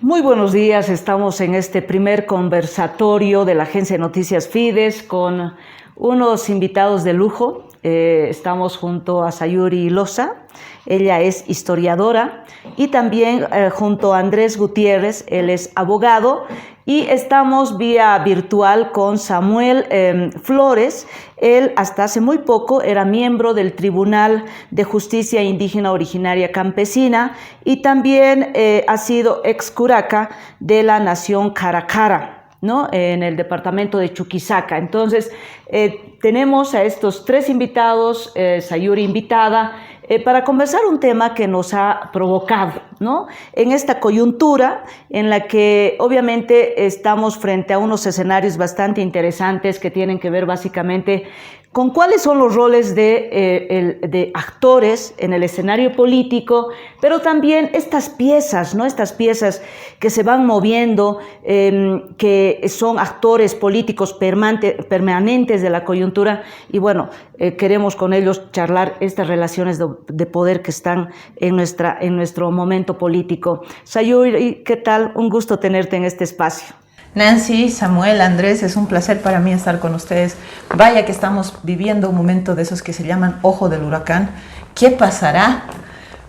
Muy buenos días, estamos en este primer conversatorio de la agencia de noticias Fides con unos invitados de lujo. Estamos junto a Sayuri Loza, ella es historiadora, y también junto a Andrés Gutiérrez, él es abogado, y estamos vía virtual con Samuel Flores. Él hasta hace muy poco era miembro del Tribunal de Justicia Indígena Originaria Campesina y también ha sido ex curaca de la Nación Caracara, ¿no? En el departamento de Chuquisaca. Entonces, tenemos a estos tres invitados, Sayuri invitada, para conversar un tema que nos ha provocado, ¿no? En esta coyuntura en la que obviamente estamos frente a unos escenarios bastante interesantes que tienen que ver básicamente con cuáles son los roles de actores en el escenario político, pero también estas piezas, ¿no? Estas piezas que se van moviendo, que son actores políticos permanentes de la coyuntura, y bueno, queremos con ellos charlar estas relaciones de poder que están en nuestro momento político. Sayuri, ¿qué tal? Un gusto tenerte en este espacio. Nancy, Samuel, Andrés, es un placer para mí estar con ustedes. Vaya que estamos viviendo un momento de esos que se llaman ojo del huracán. ¿Qué pasará?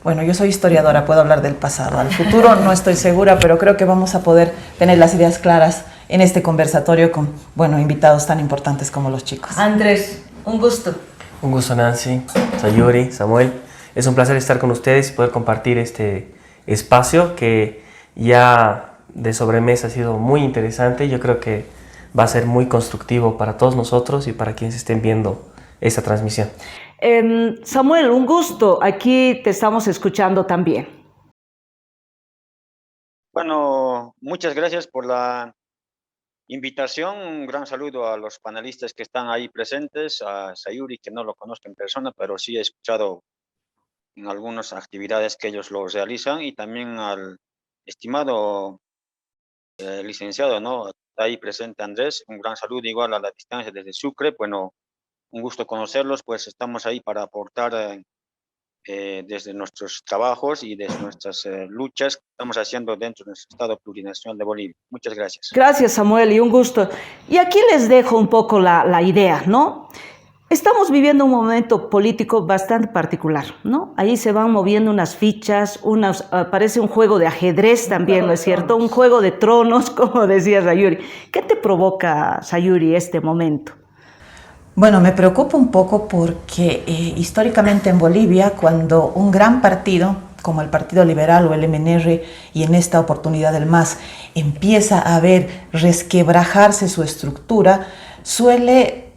Bueno, yo soy historiadora, puedo hablar del pasado. Al futuro no estoy segura, pero creo que vamos a poder tener las ideas claras en este conversatorio con, bueno, invitados tan importantes como los chicos. Andrés, un gusto. Un gusto, Nancy, Sayuri, Samuel. Es un placer estar con ustedes y poder compartir este espacio que ya de sobremesa ha sido muy interesante. Yo creo que va a ser muy constructivo para todos nosotros y para quienes estén viendo esta transmisión. Samuel, un gusto. Aquí te estamos escuchando también. Bueno, muchas gracias por la invitación. Un gran saludo a los panelistas que están ahí presentes, a Sayuri, que no lo conozco en persona, pero sí he escuchado en algunas actividades que ellos lo realizan, y también al estimado licenciado, ¿no? Está ahí presente Andrés. Un gran saludo igual a la distancia desde Sucre. Bueno, un gusto conocerlos, pues estamos ahí para aportar desde nuestros trabajos y desde nuestras luchas que estamos haciendo dentro de nuestro Estado plurinacional de Bolivia. Muchas gracias. Gracias, Samuel, y un gusto. Y aquí les dejo un poco la idea, ¿no? Estamos viviendo un momento político bastante particular, ¿no? Ahí se van moviendo unas fichas, parece un juego de ajedrez también, ¿no es cierto? Un juego de tronos, como decía Sayuri. ¿Qué te provoca, Sayuri, este momento? Bueno, me preocupa un poco porque históricamente en Bolivia, cuando un gran partido, como el Partido Liberal o el MNR, y en esta oportunidad el MAS, empieza a ver resquebrajarse su estructura, suele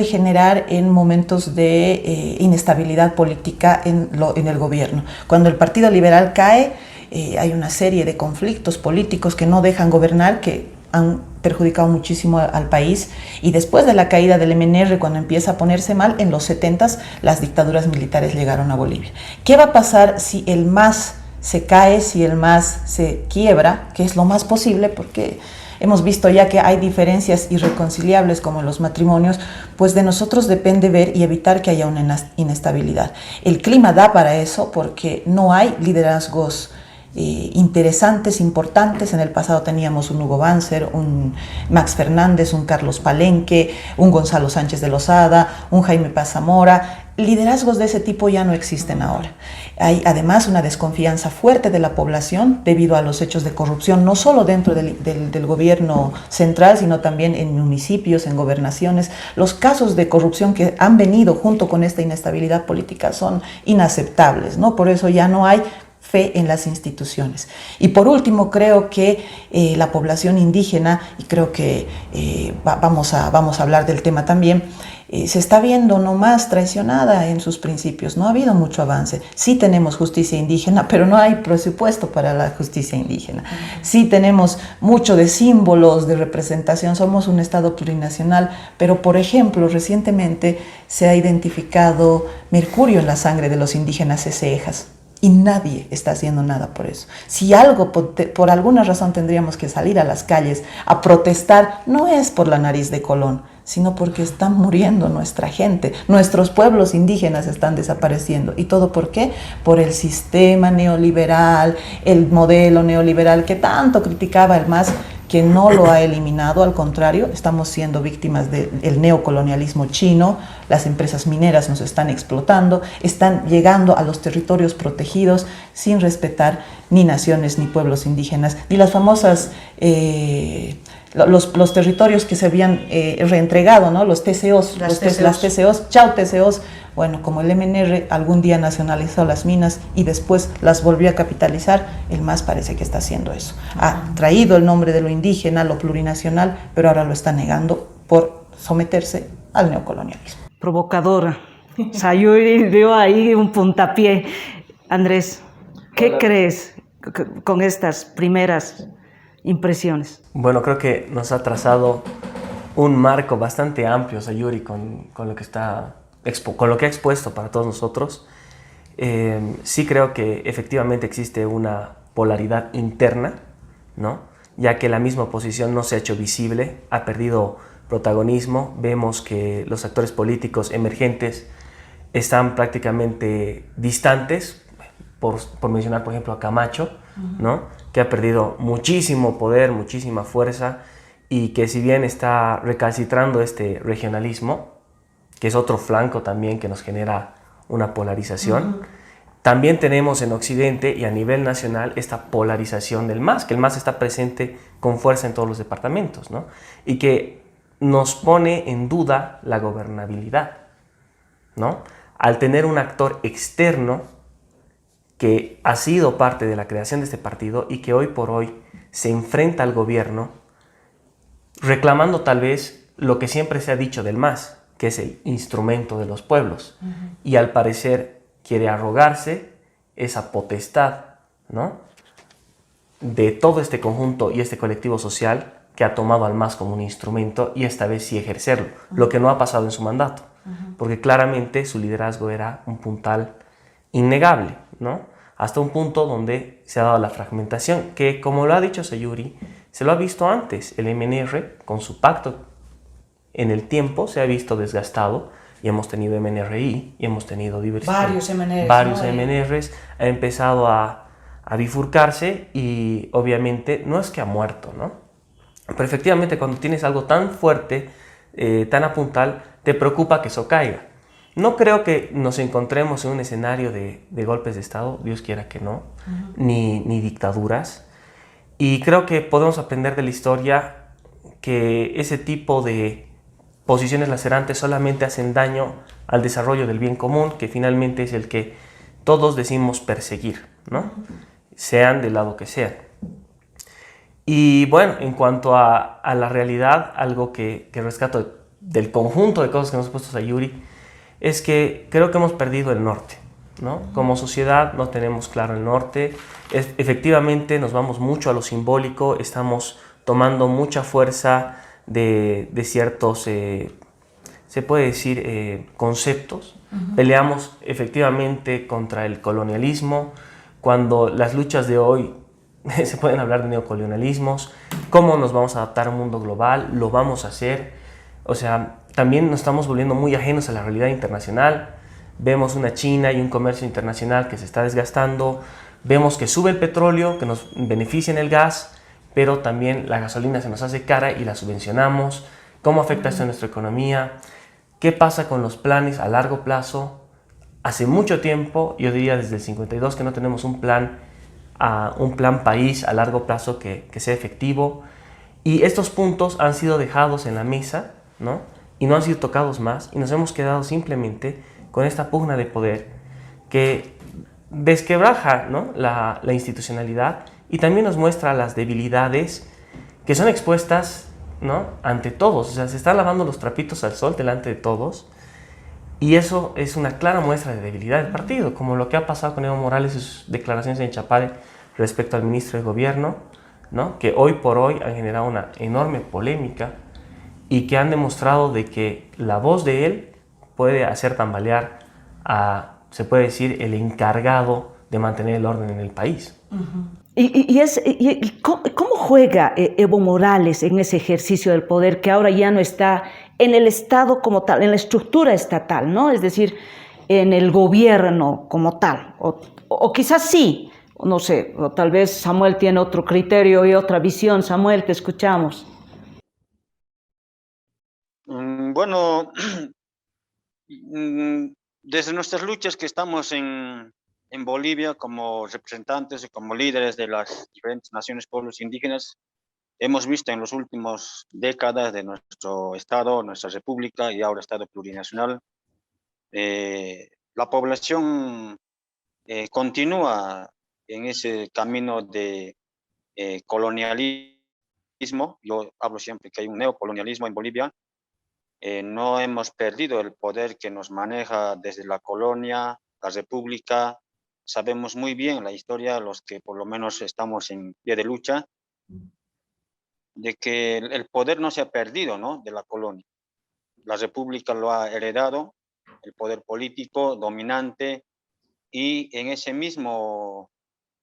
generar en momentos de inestabilidad política en el gobierno. Cuando el Partido Liberal cae, hay una serie de conflictos políticos que no dejan gobernar, que han perjudicado muchísimo al país, y después de la caída del MNR, cuando empieza a ponerse mal, en los 70s las dictaduras militares llegaron a Bolivia. ¿Qué va a pasar si el MAS se cae, si el MAS se quiebra? Que es lo más posible, porque hemos visto ya que hay diferencias irreconciliables como en los matrimonios. Pues de nosotros depende ver y evitar que haya una inestabilidad. El clima da para eso porque no hay liderazgos interesantes, importantes. En el pasado teníamos un Hugo Banzer, un Max Fernández, un Carlos Palenque, un Gonzalo Sánchez de Lozada, un Jaime Paz Zamora. Liderazgos de ese tipo ya no existen ahora. Hay además una desconfianza fuerte de la población debido a los hechos de corrupción, no solo dentro del gobierno central, sino también en municipios, en gobernaciones. Los casos de corrupción que han venido junto con esta inestabilidad política son inaceptables, ¿no? Por eso ya no hay fe en las instituciones. Y por último, creo que la población indígena, y creo que vamos a hablar del tema también, se está viendo nomás traicionada en sus principios. No ha habido mucho avance. Sí tenemos justicia indígena, pero no hay presupuesto para la justicia indígena. Sí tenemos mucho de símbolos, de representación. Somos un Estado plurinacional, pero por ejemplo, recientemente se ha identificado mercurio en la sangre de los indígenas cesejas. Y nadie está haciendo nada por eso. Si algo, por alguna razón tendríamos que salir a las calles a protestar, no es por la nariz de Colón, sino porque están muriendo nuestra gente, nuestros pueblos indígenas están desapareciendo. ¿Y todo por qué? Por el sistema neoliberal, el modelo neoliberal que tanto criticaba el MAS, que no lo ha eliminado, al contrario, estamos siendo víctimas del neocolonialismo chino, las empresas mineras nos están explotando, están llegando a los territorios protegidos sin respetar ni naciones, ni pueblos indígenas, ni las famosas, los territorios que se habían reentregado, ¿no? Los TCOs, las TCOs, chao TCOs. Bueno, como el MNR algún día nacionalizó las minas y después las volvió a capitalizar, el MAS parece que está haciendo eso. Ha traído el nombre de lo indígena, lo plurinacional, pero ahora lo está negando por someterse al neocolonialismo. Provocadora. Sayuri dio ahí un puntapié. Andrés, ¿qué crees con estas primeras impresiones? Bueno, creo que nos ha trazado un marco bastante amplio, Sayuri, con lo que está... con lo que ha expuesto para todos nosotros. Sí creo que efectivamente existe una polaridad interna, ¿no? Ya que la misma oposición no se ha hecho visible, ha perdido protagonismo. Vemos que los actores políticos emergentes están prácticamente distantes, por mencionar por ejemplo a Camacho, ¿no? Que ha perdido muchísimo poder, muchísima fuerza, y que si bien está recalcitrando este regionalismo, que es otro flanco también que nos genera una polarización. También tenemos en Occidente y a nivel nacional esta polarización del MAS, que el MAS está presente con fuerza en todos los departamentos, ¿no? Y que nos pone en duda la gobernabilidad, ¿no? Al tener un actor externo que ha sido parte de la creación de este partido y que hoy por hoy se enfrenta al gobierno reclamando tal vez lo que siempre se ha dicho del MAS, que es el instrumento de los pueblos, y al parecer quiere arrogarse esa potestad, ¿no? De todo este conjunto y este colectivo social que ha tomado al MAS como un instrumento, y esta vez sí ejercerlo, lo que no ha pasado en su mandato, porque claramente su liderazgo era un puntal innegable, ¿no? Hasta un punto donde se ha dado la fragmentación, que como lo ha dicho Sayuri, se lo ha visto antes. El MNR, con su pacto en el tiempo, se ha visto desgastado, y hemos tenido MNRI, y hemos tenido varios MNRs, varios ¿no? MNRs, ha empezado a bifurcarse, y obviamente no es que ha muerto, ¿no? Pero efectivamente cuando tienes algo tan fuerte, tan apuntal, te preocupa que eso caiga. No creo que nos encontremos en un escenario de golpes de Estado, Dios quiera que no, ni dictaduras, y creo que podemos aprender de la historia que ese tipo de posiciones lacerantes solamente hacen daño al desarrollo del bien común, que finalmente es el que todos decimos perseguir, ¿no? Sean del lado que sean. Y bueno, en cuanto a la realidad, algo que rescato del conjunto de cosas que nos ha puesto Sayuri es que creo que hemos perdido el norte, ¿no? Como sociedad no tenemos claro el norte. Efectivamente nos vamos mucho a lo simbólico, estamos tomando mucha fuerza de ciertos, se puede decir, conceptos. Peleamos efectivamente contra el colonialismo, cuando las luchas de hoy se pueden hablar de neocolonialismos. ¿Cómo nos vamos a adaptar a un mundo global? ¿Lo vamos a hacer? O sea, también nos estamos volviendo muy ajenos a la realidad internacional. Vemos una China y un comercio internacional que se está desgastando. Vemos que sube el petróleo, que nos beneficia en el gas, pero también la gasolina se nos hace cara y la subvencionamos. ¿Cómo afecta esto a nuestra economía? ¿Qué pasa con los planes a largo plazo? Hace mucho tiempo, yo diría desde el 52, que no tenemos un plan país a largo plazo que sea efectivo. Y estos puntos han sido dejados en la mesa, ¿no? Y no han sido tocados más, y nos hemos quedado simplemente con esta pugna de poder que desquebraja, ¿no? la institucionalidad, y también nos muestra las debilidades que son expuestas, ¿no? Ante todos. O sea, se están lavando los trapitos al sol delante de todos, y eso es una clara muestra de debilidad del partido, como lo que ha pasado con Evo Morales y sus declaraciones en Chapare respecto al ministro de Gobierno, ¿no? Que hoy por hoy han generado una enorme polémica y que han demostrado de que la voz de él puede hacer tambalear a, se puede decir, el encargado de mantener el orden en el país. ¿Cómo juega Evo Morales en ese ejercicio del poder, que ahora ya no está en el Estado como tal, en la estructura estatal, ¿no? Es decir, en el gobierno como tal, o quizás sí, no sé, o tal vez Samuel tiene otro criterio y otra visión. Samuel, te escuchamos. Bueno, desde nuestras luchas que estamos en Bolivia como representantes y como líderes de las diferentes naciones, pueblos indígenas, hemos visto en las últimas décadas de nuestro Estado, nuestra República y ahora Estado plurinacional, la población continúa en ese camino de colonialismo. Yo hablo siempre que hay un neocolonialismo en Bolivia. No hemos perdido el poder que nos maneja desde la colonia, la república. Sabemos muy bien la historia, los que por lo menos estamos en pie de lucha, de que el poder no se ha perdido, ¿no? De la colonia. La república lo ha heredado, el poder político dominante, y en ese mismo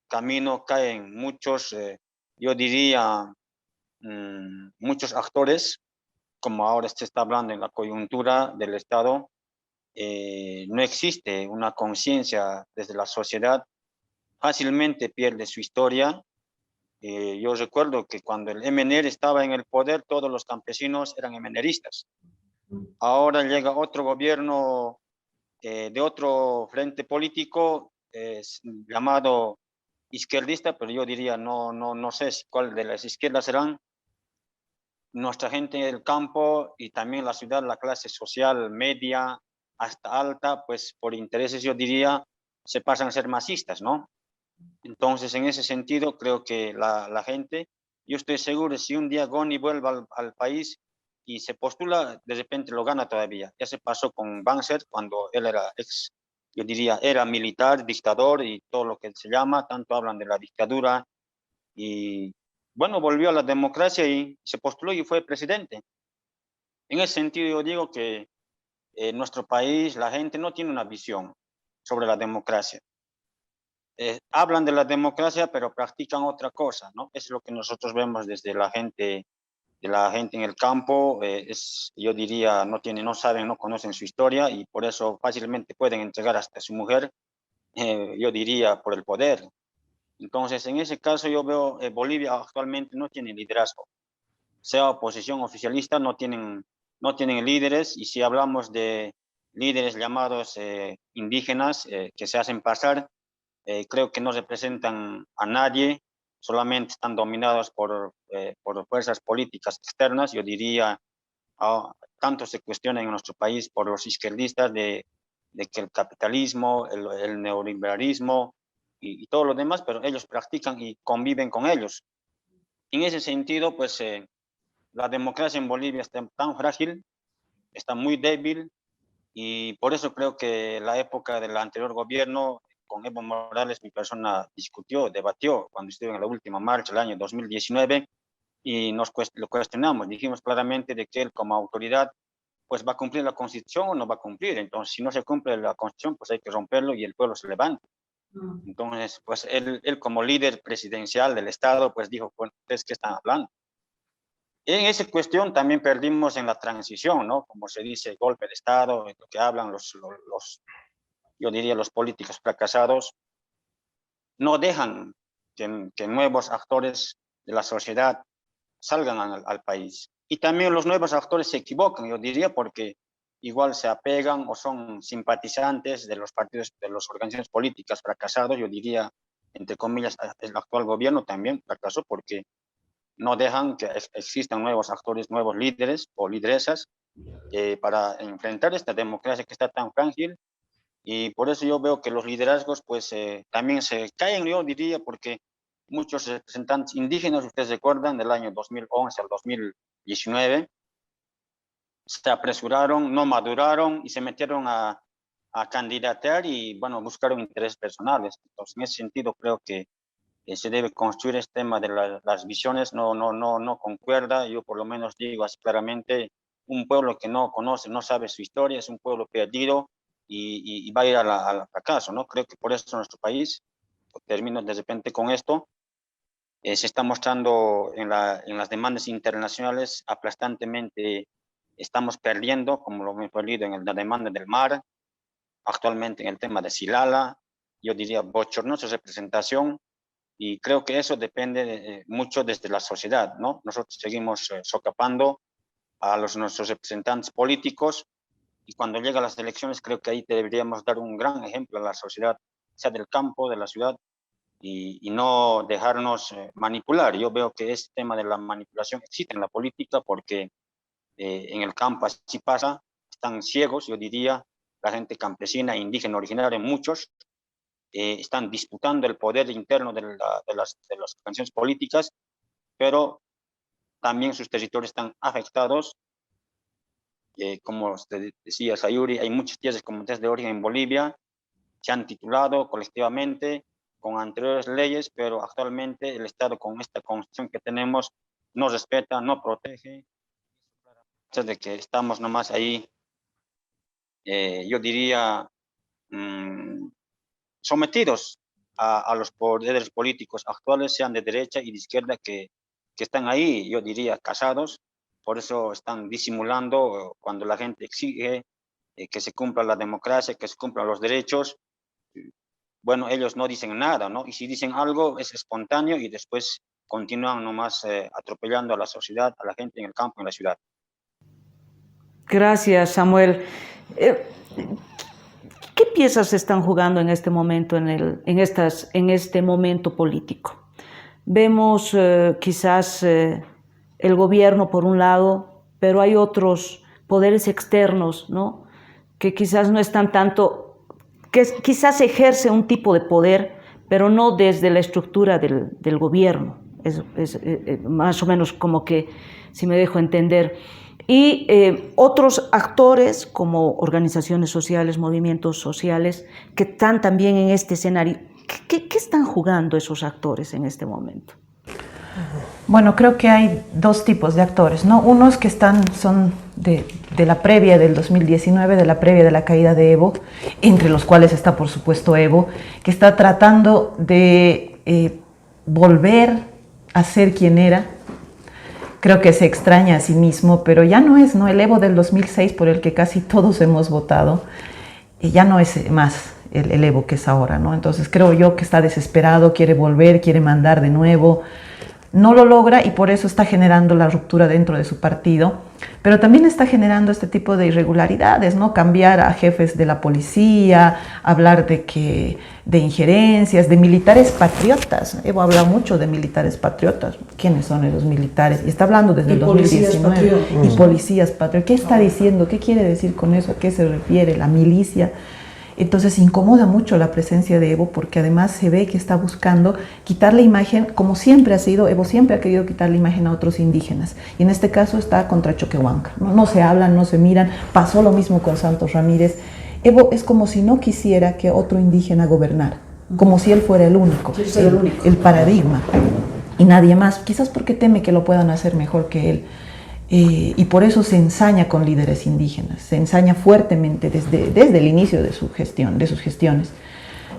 camino caen muchos, yo diría, muchos actores, como ahora se está hablando en la coyuntura del Estado. No existe una conciencia desde la sociedad, fácilmente pierde su historia. Yo recuerdo que cuando el MNR estaba en el poder, todos los campesinos eran MNRistas. Ahora llega otro gobierno de otro frente político llamado izquierdista, pero yo diría, no sé cuál de las izquierdas serán. Nuestra gente del campo y también la ciudad, la clase social media hasta alta, pues por intereses yo diría, se pasan a ser masistas, ¿no? Entonces, en ese sentido, creo que la gente, yo estoy seguro, si un día Goni vuelve al país y se postula, de repente lo gana todavía. Ya se pasó con Banzer cuando él era yo diría, era militar, dictador y todo lo que se llama, tanto hablan de la dictadura, y bueno, volvió a la democracia y se postuló y fue presidente. En ese sentido, yo digo que nuestro país, la gente no tiene una visión sobre la democracia. Hablan de la democracia, pero practican otra cosa, ¿no? Es lo que nosotros vemos desde de la gente en el campo. Yo diría, no saben, no conocen su historia y por eso fácilmente pueden entregar hasta a su mujer, yo diría, por el poder. Entonces, en ese caso yo veo Bolivia actualmente no tiene liderazgo, sea oposición oficialista, no tienen líderes, y si hablamos de líderes llamados indígenas que se hacen pasar, creo que no representan a nadie, solamente están dominados por fuerzas políticas externas. Yo diría, tanto se cuestiona en nuestro país por los izquierdistas de que el capitalismo, el neoliberalismo y todo lo demás, pero ellos practican y conviven con ellos. En ese sentido, pues la democracia en Bolivia está tan frágil, está muy débil, y por eso creo que la época del anterior gobierno, con Evo Morales, mi persona discutió, debatió cuando estuve en la última marcha el año 2019, y lo cuestionamos, dijimos claramente de que él como autoridad pues va a cumplir la Constitución o no va a cumplir. Entonces, si no se cumple la Constitución, pues hay que romperlo y el pueblo se levanta. Entonces, pues él como líder presidencial del Estado, pues dijo, bueno, ¿ustedes qué están hablando? En esa cuestión también perdimos en la transición, ¿no? Como se dice, golpe de Estado, lo que hablan yo diría, los políticos fracasados, no dejan que nuevos actores de la sociedad salgan al país. Y también los nuevos actores se equivocan, yo diría, porque igual se apegan o son simpatizantes de los partidos, de las organizaciones políticas fracasados. Yo diría, entre comillas, el actual gobierno también fracasó porque no dejan que existan nuevos actores, nuevos líderes o lideresas para enfrentar esta democracia que está tan frágil. Y por eso yo veo que los liderazgos pues también se caen, yo diría, porque muchos representantes indígenas, ustedes recuerdan, del año 2011 al 2019, se apresuraron, no maduraron y se metieron a candidatear y, bueno, buscaron intereses personales. Entonces, en ese sentido, creo que se debe construir este tema de las visiones, no concuerda. Yo por lo menos digo así claramente, un pueblo que no conoce, no sabe su historia, es un pueblo perdido y va a ir al fracaso, ¿no? Creo que por eso nuestro país, termino de repente con esto, se está mostrando en las demandas internacionales aplastantemente estamos perdiendo, como lo hemos perdido en la demanda del mar, actualmente en el tema de Silala, yo diría bochornosa representación, y creo que eso depende mucho desde la sociedad, ¿no? Nosotros seguimos socapando a nuestros representantes políticos, y cuando llegan las elecciones creo que ahí deberíamos dar un gran ejemplo a la sociedad, sea del campo, de la ciudad, y no dejarnos manipular. Yo veo que este tema de la manipulación existe en la política porque en el campo así pasa, están ciegos, yo diría, la gente campesina, indígena, originaria, muchos, están disputando el poder interno de las organizaciones políticas, pero también sus territorios están afectados. Como usted decía, Sayuri, hay muchas tierras comunitarias de origen en Bolivia, se han titulado colectivamente con anteriores leyes, pero actualmente el Estado con esta constitución que tenemos no respeta, no protege, de que estamos nomás ahí, yo diría, sometidos a los poderes políticos actuales, sean de derecha y de izquierda, que están ahí, yo diría, casados. Por eso están disimulando cuando la gente exige que se cumpla la democracia, que se cumplan los derechos. Bueno, ellos no dicen nada, ¿no? Y si dicen algo es espontáneo y después continúan nomás atropellando a la sociedad, a la gente en el campo, en la ciudad. Gracias, Samuel. ¿Qué piezas se están jugando en este momento, en este momento político? Vemos quizás el gobierno por un lado, pero hay otros poderes externos, ¿no? Que quizás no están tanto, que quizás ejerce un tipo de poder, pero no desde la estructura del gobierno. Es más o menos como que, si me dejo entender. Y otros actores como organizaciones sociales, movimientos sociales, que están también en este escenario. ¿Qué están jugando esos actores en este momento? Bueno, creo que hay dos tipos de actores, ¿no? Unos que son de la previa del 2019, de la previa de la caída de Evo, entre los cuales está, por supuesto, Evo, que está tratando de volver a ser quien era. Creo que se extraña a sí mismo, pero ya no es, ¿no? El Evo del 2006 por el que casi todos hemos votado, ya no es más el Evo que es ahora, ¿no? Entonces creo yo que está desesperado, quiere volver, quiere mandar de nuevo, no lo logra y por eso está generando la ruptura dentro de su partido, pero también está generando este tipo de irregularidades, ¿no? Cambiar a jefes de la policía, hablar de injerencias, de militares patriotas. Evo habla mucho de militares patriotas. ¿Quiénes son esos militares? Y está hablando desde el 2019. Y policías patriotas. ¿Qué está diciendo? ¿Qué quiere decir con eso? ¿A qué se refiere? La milicia. Entonces incomoda mucho la presencia de Evo porque además se ve que está buscando quitar la imagen, como siempre ha sido, Evo siempre ha querido quitar la imagen a otros indígenas. Y en este caso está contra Choquehuanca. No se hablan, no se miran. Pasó lo mismo con Santos Ramírez. Evo es como si no quisiera que otro indígena gobernara, como si él fuera el único, el paradigma, y nadie más, quizás porque teme que lo puedan hacer mejor que él. Y por eso se ensaña con líderes indígenas, se ensaña fuertemente desde el inicio de sus gestiones.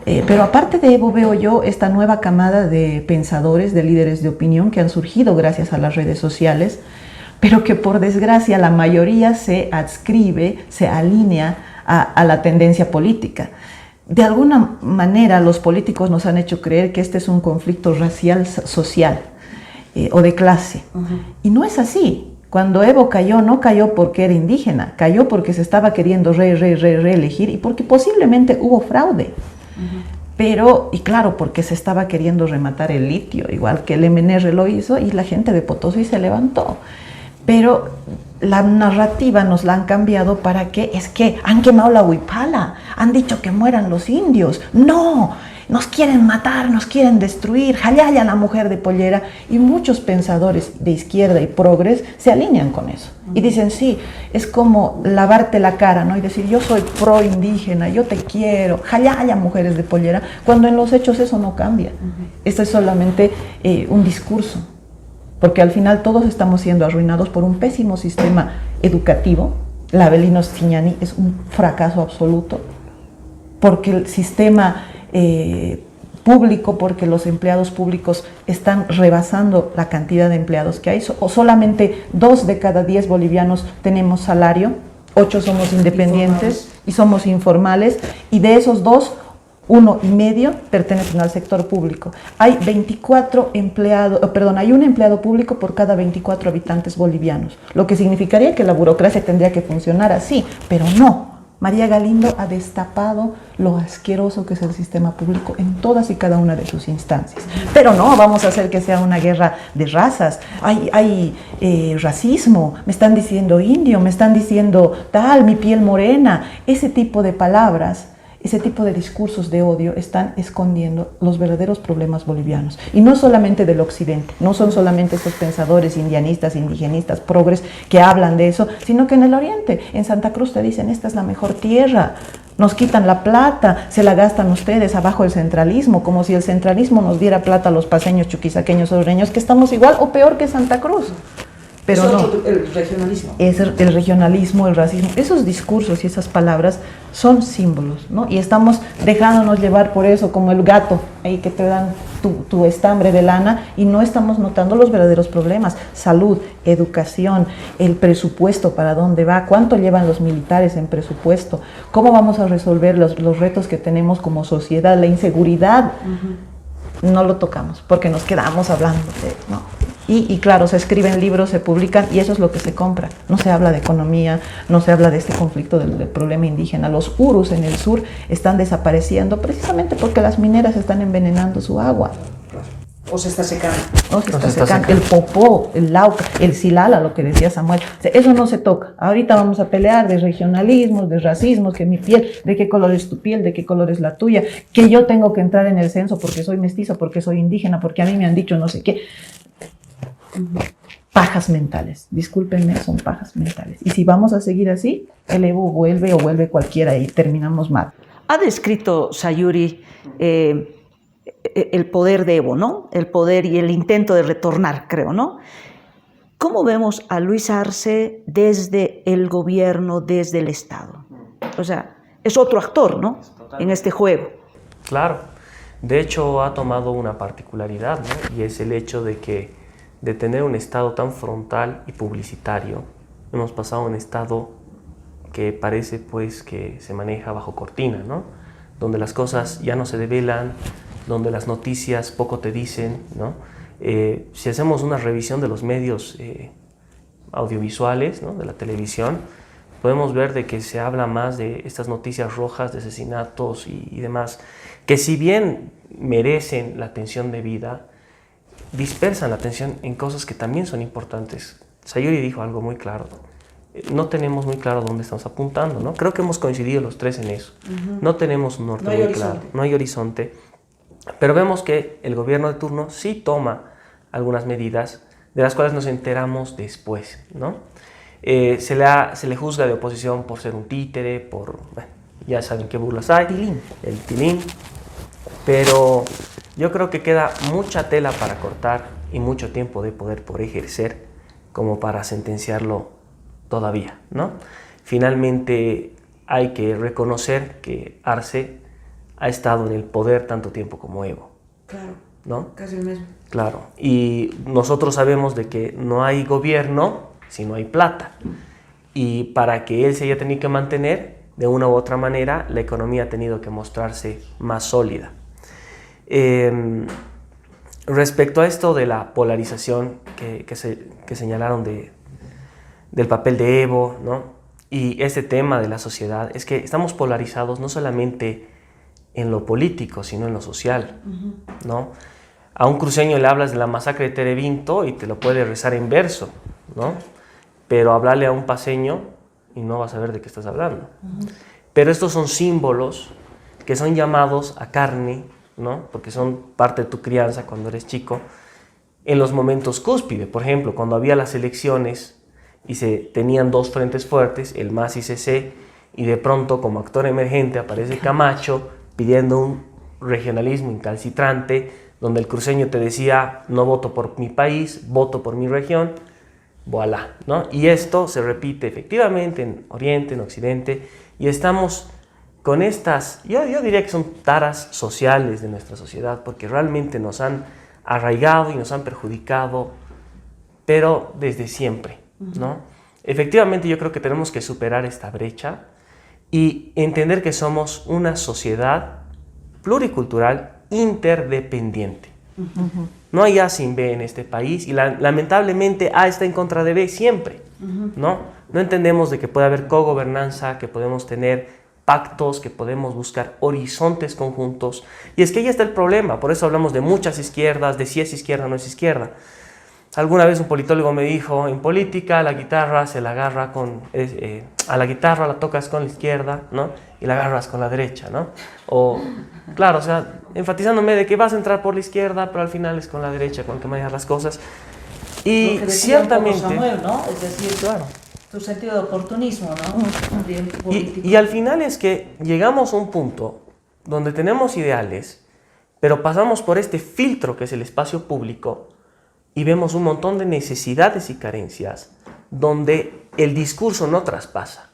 Pero aparte de Evo veo yo esta nueva camada de pensadores, de líderes de opinión que han surgido gracias a las redes sociales, pero que por desgracia la mayoría se adscribe, se alinea a la tendencia política. De alguna manera los políticos nos han hecho creer que este es un conflicto racial, social o de clase. Y no es así. Cuando Evo cayó, no cayó porque era indígena, cayó porque se estaba queriendo reelegir y porque posiblemente hubo fraude. Pero, y claro, porque se estaba queriendo rematar el litio, igual que el MNR lo hizo y la gente de Potosí se levantó. Pero la narrativa nos la han cambiado para que es que han quemado la huipala, han dicho que mueran los indios. ¡No! Nos quieren matar, nos quieren destruir, jalaya la mujer de pollera. Y muchos pensadores de izquierda y progres se alinean con eso. Y dicen, sí, es como lavarte la cara, ¿no? Y decir, yo soy pro indígena, yo te quiero, jalaya mujeres de pollera, cuando en los hechos eso no cambia. Esto es solamente un discurso. Porque al final todos estamos siendo arruinados por un pésimo sistema educativo. La Avelino Ciñani es un fracaso absoluto, porque el sistema público porque los empleados públicos están rebasando la cantidad de empleados que hay, o solamente 2 de cada 10 bolivianos tenemos salario, 8 somos independientes y somos informales, y de esos 2, 1,5 pertenecen al sector público. Hay hay un empleado público por cada 24 habitantes bolivianos, lo que significaría que la burocracia tendría que funcionar así, pero no. María Galindo ha destapado lo asqueroso que es el sistema público en todas y cada una de sus instancias. Pero no vamos a hacer que sea una guerra de razas. Hay racismo, me están diciendo indio, me están diciendo tal, mi piel morena. Ese tipo de palabras, ese tipo de discursos de odio están escondiendo los verdaderos problemas bolivianos. Y no solamente del occidente, no son solamente estos pensadores indianistas, indigenistas, progres que hablan de eso, sino que en el oriente, en Santa Cruz te dicen, esta es la mejor tierra, nos quitan la plata, se la gastan ustedes abajo el centralismo, como si el centralismo nos diera plata a los paseños, chuquisaqueños, hondureños, que estamos igual o peor que Santa Cruz. Pero no, el regionalismo. Es el regionalismo, el racismo, esos discursos y esas palabras son símbolos, ¿no? Y estamos dejándonos llevar por eso, como el gato, ahí que te dan tu estambre de lana, y no estamos notando los verdaderos problemas: salud, educación, el presupuesto, para dónde va, cuánto llevan los militares en presupuesto, cómo vamos a resolver los retos que tenemos como sociedad, la inseguridad. No lo tocamos porque nos quedamos hablando de, ¿no? Y claro, se escriben libros, se publican, y eso es lo que se compra. No se habla de economía, no se habla de este conflicto del problema indígena. Los urus en el sur están desapareciendo precisamente porque las mineras están envenenando su agua. O se está secando. O se está secando. El popó, el lauca, el silala, lo que decía Samuel. O sea, eso no se toca. Ahorita vamos a pelear de regionalismos, de racismos, que mi piel, de qué color es tu piel, de qué color es la tuya, que yo tengo que entrar en el censo porque soy mestizo, porque soy indígena, porque a mí me han dicho no sé qué. Pajas mentales, discúlpenme, son pajas mentales. Y si vamos a seguir así, el Evo vuelve cualquiera y terminamos mal. Ha descrito Sayuri el poder de Evo, ¿no? El poder y el intento de retornar, creo, ¿no? ¿Cómo vemos a Luis Arce desde el gobierno, desde el Estado? O sea, es otro actor, ¿no? En este juego. Claro. De hecho, ha tomado una particularidad, ¿no? Y es el hecho de tener un Estado tan frontal y publicitario. Hemos pasado a un Estado que parece pues que se maneja bajo cortina, ¿no? Donde las cosas ya no se develan, donde las noticias poco te dicen, ¿no? Si hacemos una revisión de los medios audiovisuales, ¿no? De la televisión, podemos ver de que se habla más de estas noticias rojas, de asesinatos y demás, que si bien merecen la atención debida, dispersan la atención en cosas que también son importantes. Sayuri dijo algo muy claro. No tenemos muy claro dónde estamos apuntando, ¿no? Creo que hemos coincidido los tres en eso. No tenemos un norte muy claro, no hay horizonte. Pero vemos que el gobierno de turno sí toma algunas medidas de las cuales nos enteramos después, ¿no? Se le juzga de oposición por ser un títere, bueno, ya saben qué burlas hay, el tilín. Pero yo creo que queda mucha tela para cortar y mucho tiempo de poder por ejercer como para sentenciarlo todavía, ¿no? Finalmente hay que reconocer que Arce ha estado en el poder tanto tiempo como Evo. Claro, ¿no? Casi el mismo. Claro, y nosotros sabemos de que no hay gobierno si no hay plata. Y para que él se haya tenido que mantener, de una u otra manera, la economía ha tenido que mostrarse más sólida. Respecto a esto de la polarización que señalaron del papel de Evo, ¿no? Y este tema de la sociedad, es que estamos polarizados no solamente en lo político, sino en lo social, ¿no? A un cruceño le hablas de la masacre de Terevinto y te lo puede rezar en verso, ¿no? Pero hablarle a un paseño y no vas a ver de qué estás hablando. Pero estos son símbolos que son llamados a carne, ¿no? Porque son parte de tu crianza cuando eres chico, en los momentos cúspide. Por ejemplo, cuando había las elecciones y se tenían dos frentes fuertes, el MAS y CC, y de pronto como actor emergente aparece Camacho pidiendo un regionalismo incalcitrante, donde el cruceño te decía, no voto por mi país, voto por mi región, voilà, ¿no? Y esto se repite efectivamente en Oriente, en Occidente, y estamos con estas, yo diría que son taras sociales de nuestra sociedad, porque realmente nos han arraigado y nos han perjudicado, pero desde siempre, ¿no? Efectivamente, yo creo que tenemos que superar esta brecha y entender que somos una sociedad pluricultural interdependiente. No hay A sin B en este país y lamentablemente A está en contra de B siempre, ¿no? No entendemos de que puede haber cogobernanza, que podemos tener pactos, que podemos buscar horizontes conjuntos. Y es que ahí está el problema, por eso hablamos de muchas izquierdas, de si es izquierda o no es izquierda. Alguna vez un politólogo me dijo, en política la guitarra se la agarra a la guitarra la tocas con la izquierda, ¿no? Y la agarras con la derecha, ¿no? O, claro, o sea, enfatizándome de que vas a entrar por la izquierda, pero al final es con la derecha con la que manejas las cosas. Y lo que decía ciertamente... un poco Samuel, ¿no? Es decir, claro. tu sentido de oportunismo, ¿no? Bien político. Y al final es que llegamos a un punto donde tenemos ideales, pero pasamos por este filtro que es el espacio público y vemos un montón de necesidades y carencias donde el discurso no traspasa,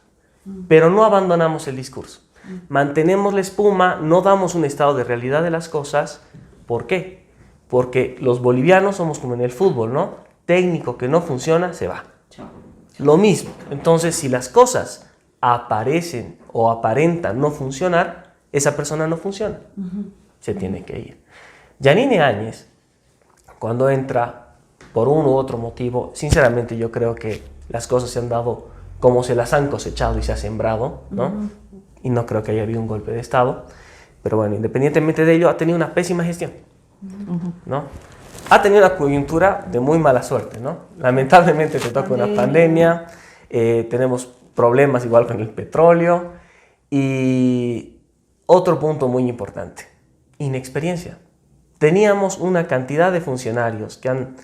pero no abandonamos el discurso. Mantenemos la espuma, no damos un estado de realidad de las cosas. ¿Por qué? Porque los bolivianos somos como en el fútbol, ¿no? Técnico que no funciona, se va. Lo mismo. Entonces, si las cosas aparecen o aparentan no funcionar, esa persona no funciona. Se tiene que ir. Yanine Áñez, cuando entra por uno u otro motivo, sinceramente yo creo que las cosas se han dado como se las han cosechado y se ha sembrado, ¿no? Y no creo que haya habido un golpe de Estado. Pero bueno, independientemente de ello, ha tenido una pésima gestión, ¿no? Ha tenido una coyuntura de muy mala suerte, ¿no? Lamentablemente te toca una pandemia, tenemos problemas igual con el petróleo y otro punto muy importante, inexperiencia. Teníamos una cantidad de funcionarios que han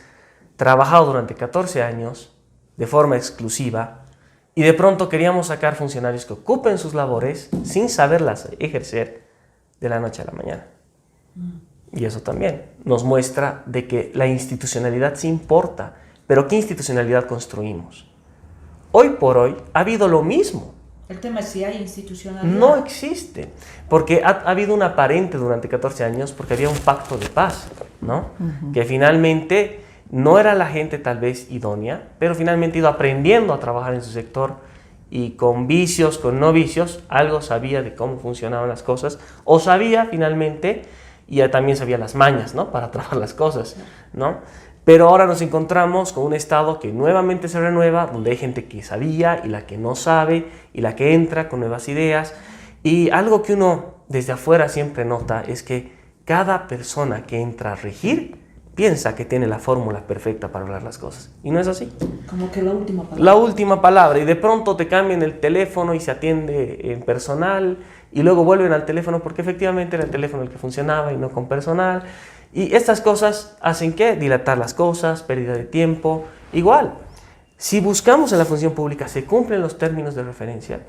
trabajado durante 14 años de forma exclusiva y de pronto queríamos sacar funcionarios que ocupen sus labores sin saberlas ejercer de la noche a la mañana. Y eso también nos muestra de que la institucionalidad sí importa, pero ¿qué institucionalidad construimos? Hoy por hoy ha habido lo mismo. El tema es si hay institucionalidad. No existe, porque ha habido un aparente durante 14 años porque había un pacto de paz, ¿no? Que finalmente no era la gente tal vez idónea, pero finalmente ha ido aprendiendo a trabajar en su sector y con vicios, con no vicios, algo sabía de cómo funcionaban las cosas, o sabía finalmente, y ya también sabía las mañas, ¿no? Para trabajar las cosas, ¿no? Pero ahora nos encontramos con un Estado que nuevamente se renueva, donde hay gente que sabía y la que no sabe, y la que entra con nuevas ideas. Y algo que uno desde afuera siempre nota es que cada persona que entra a regir piensa que tiene la fórmula perfecta para hablar las cosas. Y no es así. Como que la última palabra. La última palabra. Y de pronto te cambian el teléfono y se atiende en personal. Y luego vuelven al teléfono porque efectivamente era el teléfono el que funcionaba y no con personal. Y estas cosas hacen que dilatar las cosas, pérdida de tiempo. Igual, si buscamos en la función pública, ¿se cumplen los términos de referencia?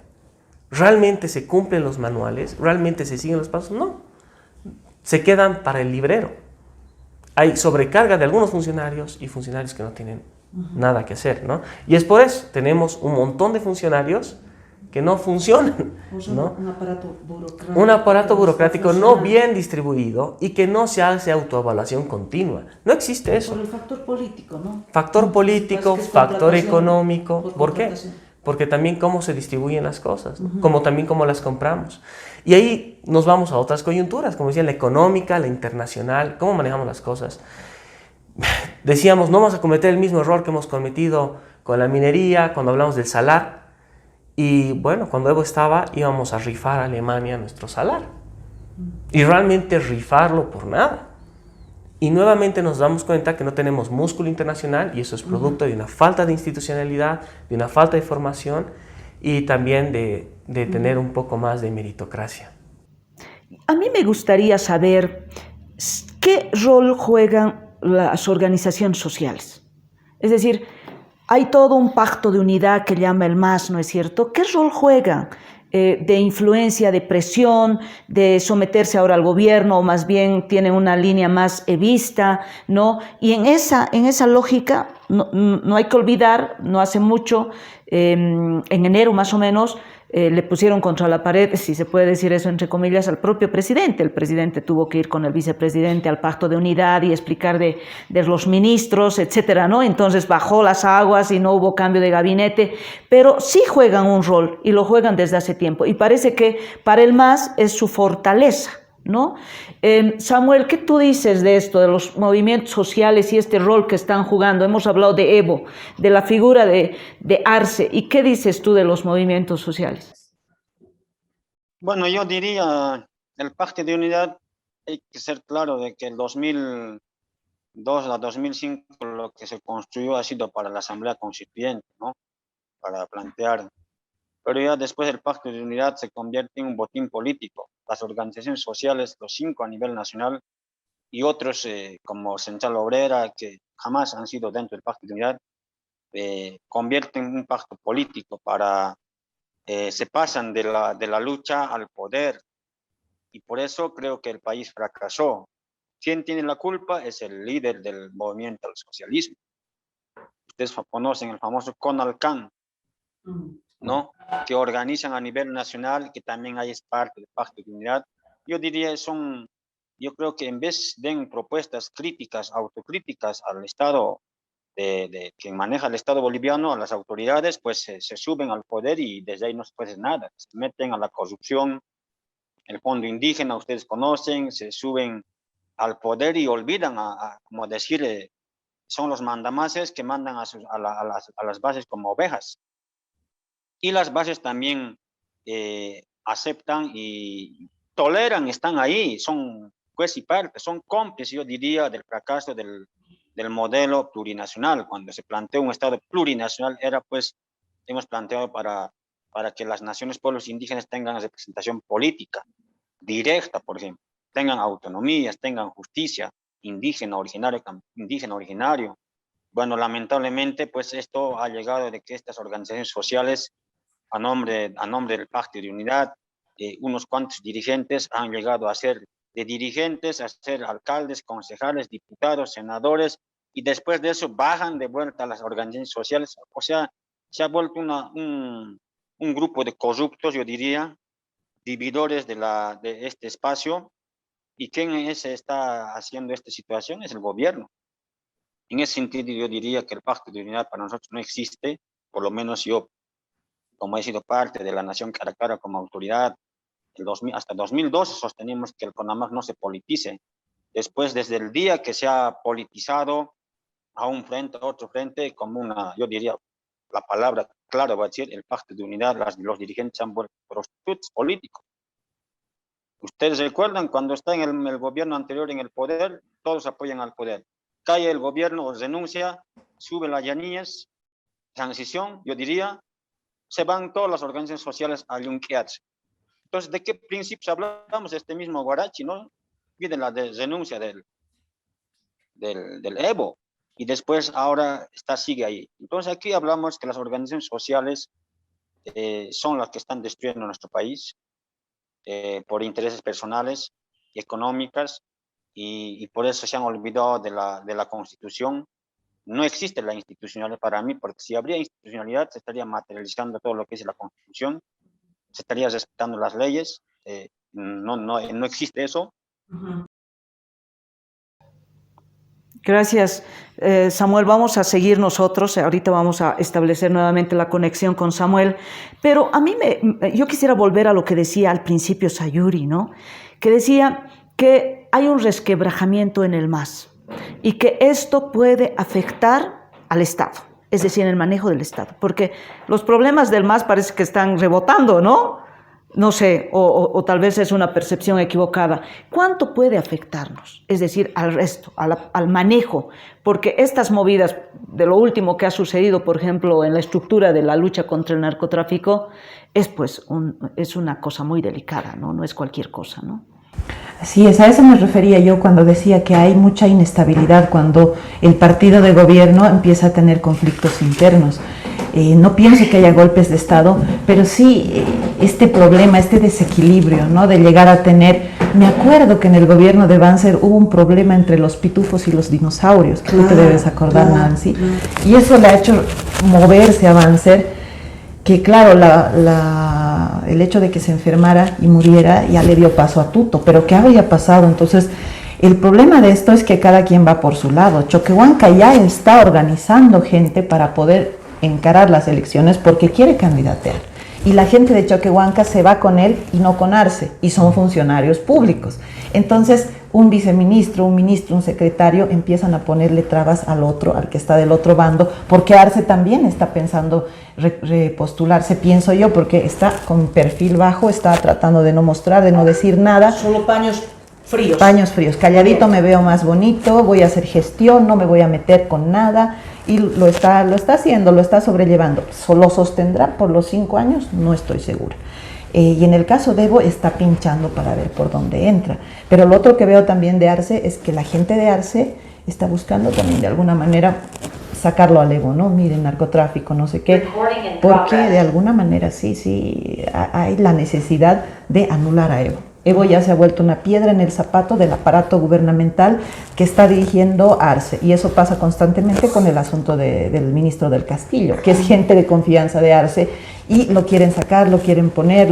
¿Realmente se cumplen los manuales? ¿Realmente se siguen los pasos? No. Se quedan para el librero. Hay sobrecarga de algunos funcionarios y funcionarios que no tienen nada que hacer, ¿no? Y es por eso tenemos un montón de funcionarios que no funcionan, ¿no? Un aparato burocrático. Un aparato burocrático no bien distribuido y que no se hace autoevaluación continua. No existe eso. Por el factor político, ¿no? Factor político, Es factor contratación, económico. ¿Por qué? contratación. Porque también cómo se distribuyen las cosas, ¿no? Como también cómo las compramos. Y ahí nos vamos a otras coyunturas, como decía, la económica, la internacional, cómo manejamos las cosas. Decíamos, no vamos a cometer el mismo error que hemos cometido con la minería, cuando hablamos del salar. Y bueno, cuando Evo estaba, íbamos a rifar a Alemania nuestro salar. Y realmente rifarlo por nada. Y nuevamente nos damos cuenta que no tenemos músculo internacional y eso es producto de una falta de institucionalidad, de una falta de formación y también de tener un poco más de meritocracia. A mí me gustaría saber qué rol juegan las organizaciones sociales. Es decir, hay todo un pacto de unidad que llama el MAS, ¿no es cierto? ¿Qué rol juegan? De influencia, de presión, de someterse ahora al gobierno, o más bien tienen una línea más evista, ¿no? Y en esa lógica, no hay que olvidar, no hace mucho, en enero más o menos, le pusieron contra la pared, si se puede decir eso entre comillas, al propio presidente. El presidente tuvo que ir con el vicepresidente al pacto de unidad y explicar de los ministros, etcétera, ¿no? Entonces bajó las aguas y no hubo cambio de gabinete, pero sí juegan un rol y lo juegan desde hace tiempo y parece que para el MAS es su fortaleza, ¿no? Samuel, ¿qué tú dices de esto, de los movimientos sociales y este rol que están jugando? Hemos hablado de Evo, de la figura de Arce, ¿y qué dices tú de los movimientos sociales? Bueno, yo diría, el Pacto de Unidad, hay que ser claro de que el 2002 a 2005 lo que se construyó ha sido para la Asamblea Constituyente, ¿no? Para plantear. Pero ya después el Pacto de Unidad se convierte en un botín político. Las organizaciones sociales, los 5 a nivel nacional y otros como Central Obrera, que jamás han sido dentro del Pacto de Unidad, convierten en un pacto político se pasan de la lucha al poder. Y por eso creo que el país fracasó. ¿Quién tiene la culpa? Es el líder del movimiento al socialismo. Ustedes conocen el famoso CONALCAN, ¿no? Que organizan a nivel nacional, que también ahí es parte del Pacto de Unidad. Yo diría, yo creo que en vez den propuestas críticas, autocríticas al Estado, de quien maneja el Estado boliviano, a las autoridades, pues se suben al poder y desde ahí no se puede hacer nada. Se meten a la corrupción, el fondo indígena, ustedes conocen, se suben al poder y olvidan como decir, son los mandamases que mandan a las bases como ovejas. Y las bases también aceptan y toleran, están ahí, son juez y parte, son cómplices, yo diría, del fracaso del modelo plurinacional. Cuando se planteó un Estado plurinacional, hemos planteado para que las naciones, pueblos indígenas tengan representación política directa, por ejemplo, tengan autonomías, tengan justicia indígena, originario. Bueno, lamentablemente, pues esto ha llegado de que estas organizaciones sociales, a nombre del Pacto de Unidad, unos cuantos dirigentes han llegado a ser de dirigentes, a ser alcaldes, concejales, diputados, senadores, y después de eso bajan de vuelta a las organizaciones sociales. O sea, se ha vuelto un grupo de corruptos, yo diría, dividores de este espacio. ¿Y quién está haciendo esta situación? Es el gobierno. En ese sentido, yo diría que el Pacto de Unidad para nosotros no existe, por lo menos yo, como he sido parte de la Nación Caracara como autoridad, hasta 2012 sostenemos que el CONAMAC no se politice. Después, desde el día que se ha politizado a un frente, a otro frente, como yo diría, la palabra clara va a decir, el Pacto de Unidad, los dirigentes han vuelto prostitutos políticos. Ustedes recuerdan cuando está en el gobierno anterior en el poder, todos apoyan al poder. Cae el gobierno, renuncia, sube las llanillas, transición, yo diría, se van todas las organizaciones sociales a yunquearse. Entonces, ¿de qué principios hablamos? Este mismo Guarachi, ¿no? Pide la renuncia del Evo y después ahora sigue ahí. Entonces, aquí hablamos que las organizaciones sociales son las que están destruyendo nuestro país por intereses personales, económicas, y por eso se han olvidado de la Constitución. No existe la institucionalidad para mí, porque si habría institucionalidad se estaría materializando todo lo que es la Constitución, se estaría respetando las leyes, no existe eso. Gracias, Samuel. Vamos a seguir nosotros, ahorita vamos a establecer nuevamente la conexión con Samuel, pero yo quisiera volver a lo que decía al principio Sayuri, ¿no? Que decía que hay un resquebrajamiento en el MAS y que esto puede afectar al Estado, es decir, en el manejo del Estado, porque los problemas del MAS parece que están rebotando, ¿no? No sé, o tal vez es una percepción equivocada. ¿Cuánto puede afectarnos? Es decir, al resto, al manejo, porque estas movidas de lo último que ha sucedido, por ejemplo, en la estructura de la lucha contra el narcotráfico, es una cosa muy delicada, ¿no? No es cualquier cosa, ¿no? Así es, a eso me refería yo cuando decía que hay mucha inestabilidad cuando el partido de gobierno empieza a tener conflictos internos. No pienso que haya golpes de Estado, pero sí este problema, este desequilibrio, ¿no? De llegar a tener... Me acuerdo que en el gobierno de Banzer hubo un problema entre los pitufos y los dinosaurios, que tú te debes acordar, Nancy. Y eso le ha hecho moverse a Banzer, que claro, la el hecho de que se enfermara y muriera ya le dio paso a Tuto, pero ¿qué habría pasado? Entonces, el problema de esto es que cada quien va por su lado. Choquehuanca ya está organizando gente para poder encarar las elecciones porque quiere candidatear. Y la gente de Choquehuanca se va con él y no con Arce, y son funcionarios públicos. Entonces, un viceministro, un ministro, un secretario empiezan a ponerle trabas al otro, al que está del otro bando, porque Arce también está pensando repostularse, pienso yo, porque está con perfil bajo, está tratando de no mostrar, de no decir nada. Solo paños fríos. Paños fríos, calladito me veo más bonito, voy a hacer gestión, no me voy a meter con nada, y lo está haciendo, lo está sobrellevando. ¿Lo sostendrá por los 5 años? No estoy segura. Y en el caso de Evo está pinchando para ver por dónde entra. Pero lo otro que veo también de Arce es que la gente de Arce está buscando también de alguna manera sacarlo al Evo, ¿no? Miren, narcotráfico, no sé qué. Porque de alguna manera sí, hay la necesidad de anular a Evo. Evo ya se ha vuelto una piedra en el zapato del aparato gubernamental que está dirigiendo Arce, y eso pasa constantemente con el asunto del ministro del Castillo, que es gente de confianza de Arce, y lo quieren sacar, lo quieren poner,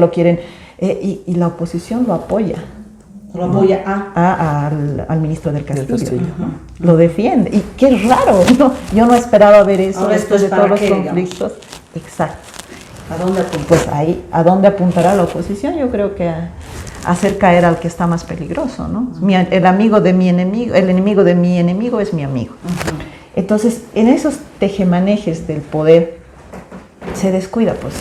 y la oposición lo apoya. Lo apoya al ministro del Castillo. Lo defiende, y qué raro, ¿no? Yo no esperaba ver eso después de todos los conflictos. Exacto. ¿A dónde apunta? Pues ahí, ¿a dónde apuntará la oposición? Yo creo que hacer caer al que está más peligroso, ¿no? El enemigo de mi enemigo es mi amigo. Entonces, en esos tejemanejes del poder se descuida, pues,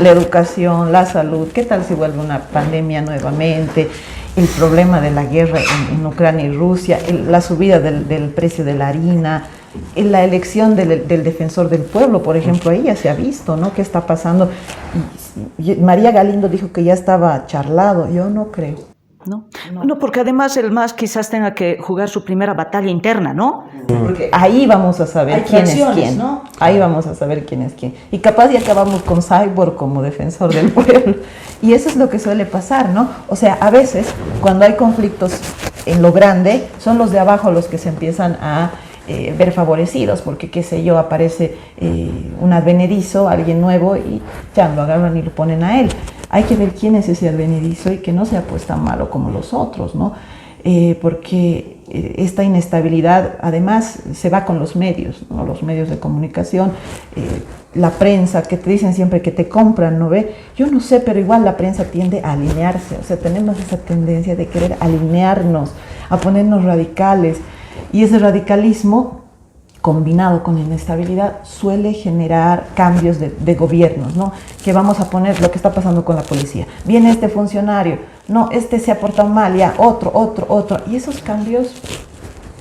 la educación, la salud. ¿Qué tal si vuelve una pandemia nuevamente? El problema de la guerra en Ucrania y Rusia, la subida del precio de la harina, la elección del defensor del pueblo, por ejemplo, ahí ya se ha visto, ¿no? ¿Qué está pasando? Y María Galindo dijo que ya estaba charlado. Yo no creo. No, porque además el MAS quizás tenga que jugar su primera batalla interna, ¿no? Porque ahí vamos a saber quién es quién, ¿no? Ahí vamos a saber quién es quién. Y capaz ya acabamos con Cyborg como defensor del pueblo. Y eso es lo que suele pasar, ¿no? O sea, a veces, cuando hay conflictos en lo grande, son los de abajo los que se empiezan a ver favorecidos, porque, qué sé yo, aparece un advenedizo, alguien nuevo, y ya lo agarran y lo ponen a él. Hay que ver quién es ese advenedizo y que no sea pues tan malo como los otros, ¿no? Porque esta inestabilidad además se va con los medios, ¿no? Los medios de comunicación, la prensa, que te dicen siempre que te compran, ¿no ve? Yo no sé, pero igual la prensa tiende a alinearse, o sea, tenemos esa tendencia de querer alinearnos, a ponernos radicales, y ese radicalismo combinado con la inestabilidad suele generar cambios de gobiernos, ¿no? Que vamos a poner lo que está pasando con la policía. Viene este funcionario, no, este se ha portado mal, ya, otro. Y esos cambios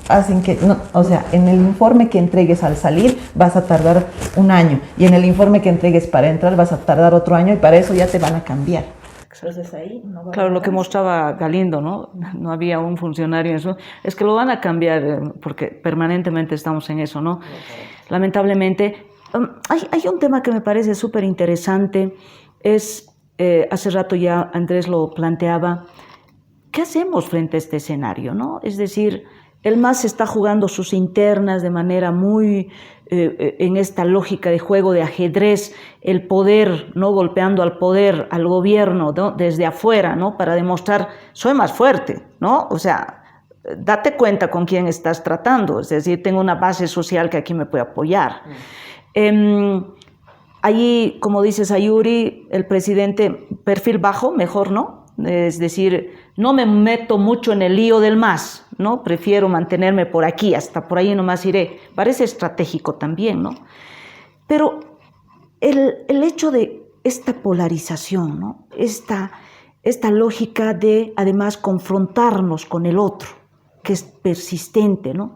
hacen que, no, o sea, en el informe que entregues al salir vas a tardar 1 año, y en el informe que entregues para entrar vas a tardar otro año, y para eso ya te van a cambiar. Entonces ahí no va Claro, lo que mostraba Galindo, ¿no? No había un funcionario en eso. Es que lo van a cambiar porque permanentemente estamos en eso, ¿no? Lamentablemente. Hay un tema que me parece súper interesante. Hace rato ya Andrés lo planteaba. ¿Qué hacemos frente a este escenario, no? Es decir, el MAS está jugando sus internas de manera muy en esta lógica de juego de ajedrez, el poder, ¿no? Golpeando al poder, al gobierno, ¿no? Desde afuera, ¿no? Para demostrar, soy más fuerte, ¿no? O sea, date cuenta con quién estás tratando, es decir, tengo una base social que aquí me puede apoyar. Allí, como dice Sayuri, el presidente, perfil bajo, mejor, ¿no? Es decir, no me meto mucho en el lío del MAS, ¿no? Prefiero mantenerme por aquí, hasta por ahí nomás iré. Parece estratégico también, ¿no? Pero el hecho de esta polarización, ¿no? Esta lógica de, además, confrontarnos con el otro, que es persistente, ¿no?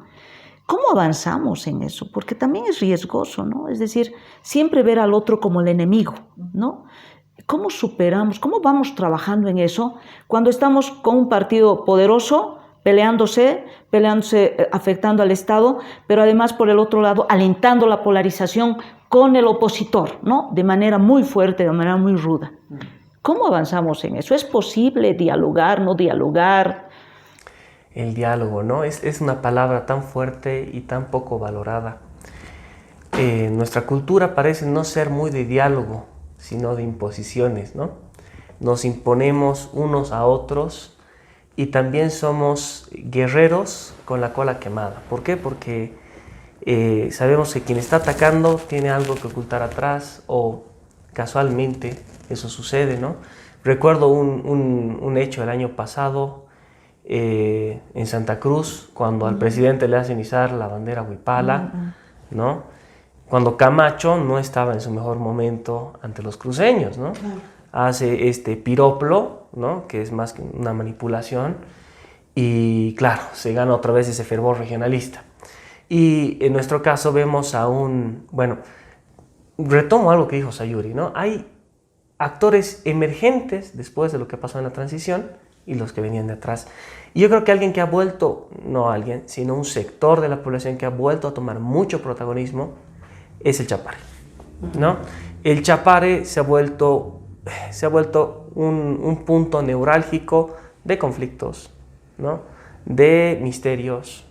¿Cómo avanzamos en eso? Porque también es riesgoso, ¿no? Es decir, siempre ver al otro como el enemigo, ¿no? ¿Cómo superamos, cómo vamos trabajando en eso cuando estamos con un partido poderoso, peleándose, afectando al Estado, pero además por el otro lado alentando la polarización con el opositor, ¿no? De manera muy fuerte, de manera muy ruda? ¿Cómo avanzamos en eso? ¿Es posible dialogar, no dialogar? El diálogo, ¿no? Es una palabra tan fuerte y tan poco valorada. Nuestra cultura parece no ser muy de diálogo, sino de imposiciones, ¿no? Nos imponemos unos a otros y también somos guerreros con la cola quemada. ¿Por qué? Porque sabemos que quien está atacando tiene algo que ocultar atrás o casualmente eso sucede, ¿no? Recuerdo un hecho el año pasado en Santa Cruz, cuando al presidente le hacen izar la bandera huipala, ¿no? Cuando Camacho no estaba en su mejor momento ante los cruceños, ¿no? Hace este piroplo, ¿no? Que es más que una manipulación, y claro, se gana otra vez ese fervor regionalista. Y en nuestro caso vemos a bueno, retomo algo que dijo Sayuri, ¿no? Hay actores emergentes después de lo que pasó en la transición y los que venían de atrás. Y yo creo que alguien que ha vuelto, no alguien, sino un sector de la población que ha vuelto a tomar mucho protagonismo es el Chapare, ¿no? El Chapare se ha vuelto un punto neurálgico de conflictos, ¿no? De misterios,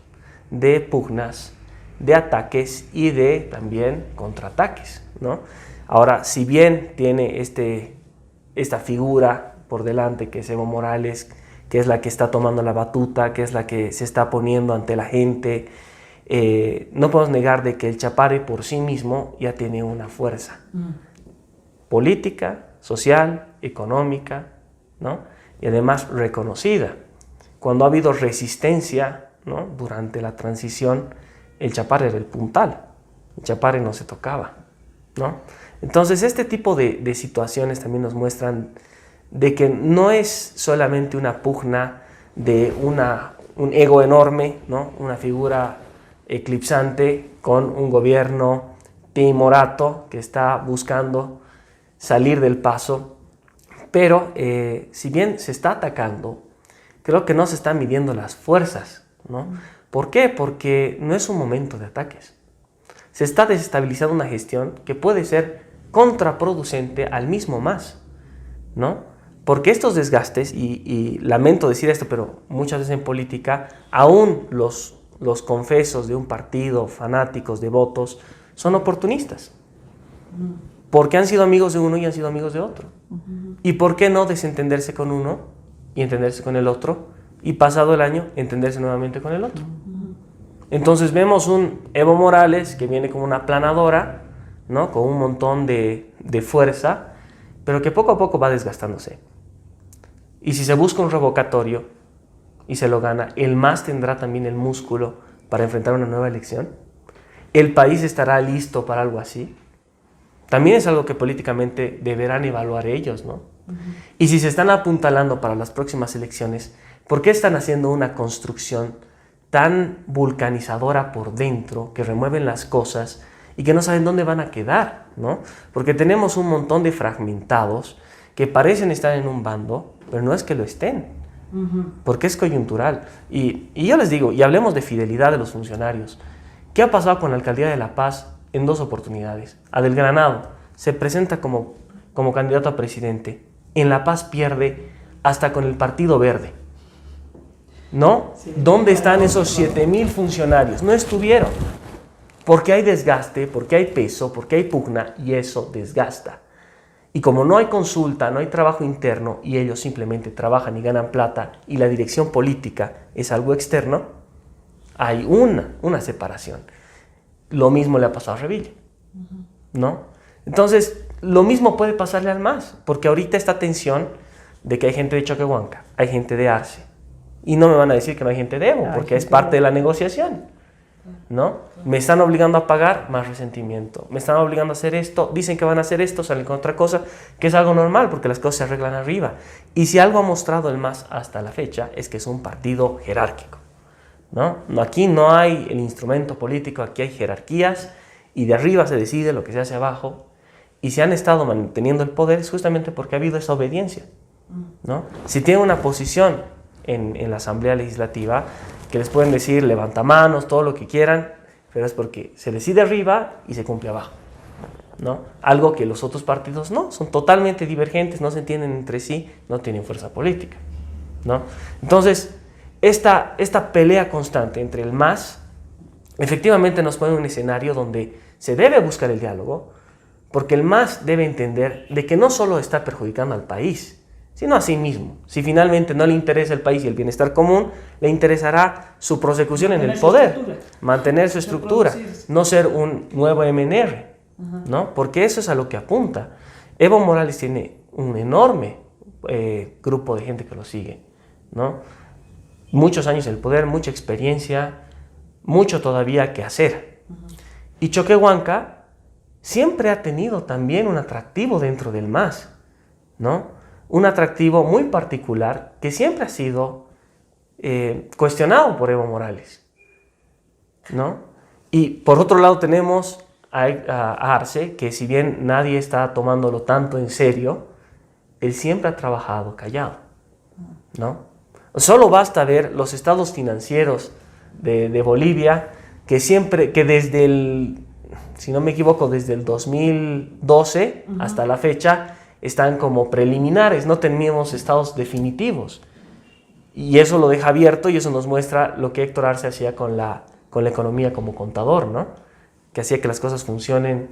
de pugnas, de ataques y de también contraataques, ¿no? Ahora, si bien tiene esta figura por delante que es Evo Morales, que es la que está tomando la batuta, que es la que se está poniendo ante la gente, no podemos negar de que el Chapare por sí mismo ya tiene una fuerza política, social, económica, ¿no? Y además reconocida. Cuando ha habido resistencia, ¿no? Durante la transición, el Chapare era el puntal, el Chapare no se tocaba, ¿no? Entonces este tipo de situaciones también nos muestran de que no es solamente una pugna de un ego enorme, ¿no? Una figura eclipsante con un gobierno timorato que está buscando salir del paso, pero si bien se está atacando, creo que no se están midiendo las fuerzas, ¿no? ¿Por qué? Porque no es un momento de ataques. Se está desestabilizando una gestión que puede ser contraproducente al mismo MAS, ¿no? Porque estos desgastes, y lamento decir esto, pero muchas veces en política, aún los confesos de un partido, fanáticos, devotos, son oportunistas. Porque han sido amigos de uno y han sido amigos de otro. ¿Y por qué no desentenderse con uno y entenderse con el otro? Y pasado el año, entenderse nuevamente con el otro. Entonces vemos un Evo Morales que viene como una aplanadora, ¿no? Con un montón de fuerza, pero que poco a poco va desgastándose. Y si se busca un revocatorio y se lo gana, el MAS tendrá también el músculo para enfrentar una nueva elección. ¿El país estará listo para algo así? También es algo que políticamente deberán evaluar ellos, ¿no? Y si se están apuntalando para las próximas elecciones, ¿por qué están haciendo una construcción tan vulcanizadora por dentro, que remueven las cosas y que no saben dónde van a quedar, ¿no? Porque tenemos un montón de fragmentados que parecen estar en un bando, pero no es que lo estén, porque es coyuntural. Y yo les digo, y hablemos de fidelidad de los funcionarios. ¿Qué ha pasado con la Alcaldía de La Paz en 2 oportunidades? Adel Granado se presenta como candidato a presidente. En La Paz pierde hasta con el Partido Verde, ¿no? Sí. ¿Dónde están esos 7,000 funcionarios? No estuvieron. Porque hay desgaste, porque hay peso, porque hay pugna, y eso desgasta. Y como no hay consulta, no hay trabajo interno, y ellos simplemente trabajan y ganan plata, y la dirección política es algo externo, hay una separación. Lo mismo le ha pasado a Revilla, ¿no? Entonces, lo mismo puede pasarle al MAS, porque ahorita esta tensión de que hay gente de Choquehuanca, hay gente de Arce, y no me van a decir que no hay gente de Evo, porque es parte de la negociación, ¿no? Me están obligando a pagar, más resentimiento. Me están obligando a hacer esto, dicen que van a hacer esto, salen con otra cosa, que es algo normal, porque las cosas se arreglan arriba. Y si algo ha mostrado el MAS hasta la fecha, es que es un partido jerárquico, ¿no? Aquí no hay el instrumento político, aquí hay jerarquías, y de arriba se decide lo que se hace abajo, y si han estado manteniendo el poder es justamente porque ha habido esa obediencia, ¿no? Si tienen una posición en la Asamblea Legislativa, que les pueden decir levantamanos, todo lo que quieran, pero es porque se decide arriba y se cumple abajo, ¿no? Algo que los otros partidos no, son totalmente divergentes, no se entienden entre sí, no tienen fuerza política, ¿no? Entonces, esta pelea constante entre el MAS efectivamente nos pone en un escenario donde se debe buscar el diálogo, porque el MAS debe entender de que no solo está perjudicando al país, sino a sí mismo. Si finalmente no le interesa el país y el bienestar común, le interesará su prosecución en el poder, mantener su estructura, no ser un nuevo MNR, ¿no? Porque eso es a lo que apunta. Evo Morales tiene un enorme grupo de gente que lo sigue, ¿no? Muchos años en el poder, mucha experiencia, mucho todavía que hacer. Y Choquehuanca siempre ha tenido también un atractivo dentro del MAS, ¿no? Un atractivo muy particular que siempre ha sido cuestionado por Evo Morales, ¿no? Y por otro lado tenemos a Arce, que si bien nadie está tomándolo tanto en serio, él siempre ha trabajado callado, ¿no? Solo basta ver los estados financieros de Bolivia, que desde el, si no me equivoco, desde el 2012 hasta la fecha, están como preliminares, no teníamos estados definitivos. Y eso lo deja abierto y eso nos muestra lo que Héctor Arce hacía con la economía como contador, ¿no? Que hacía que las cosas funcionen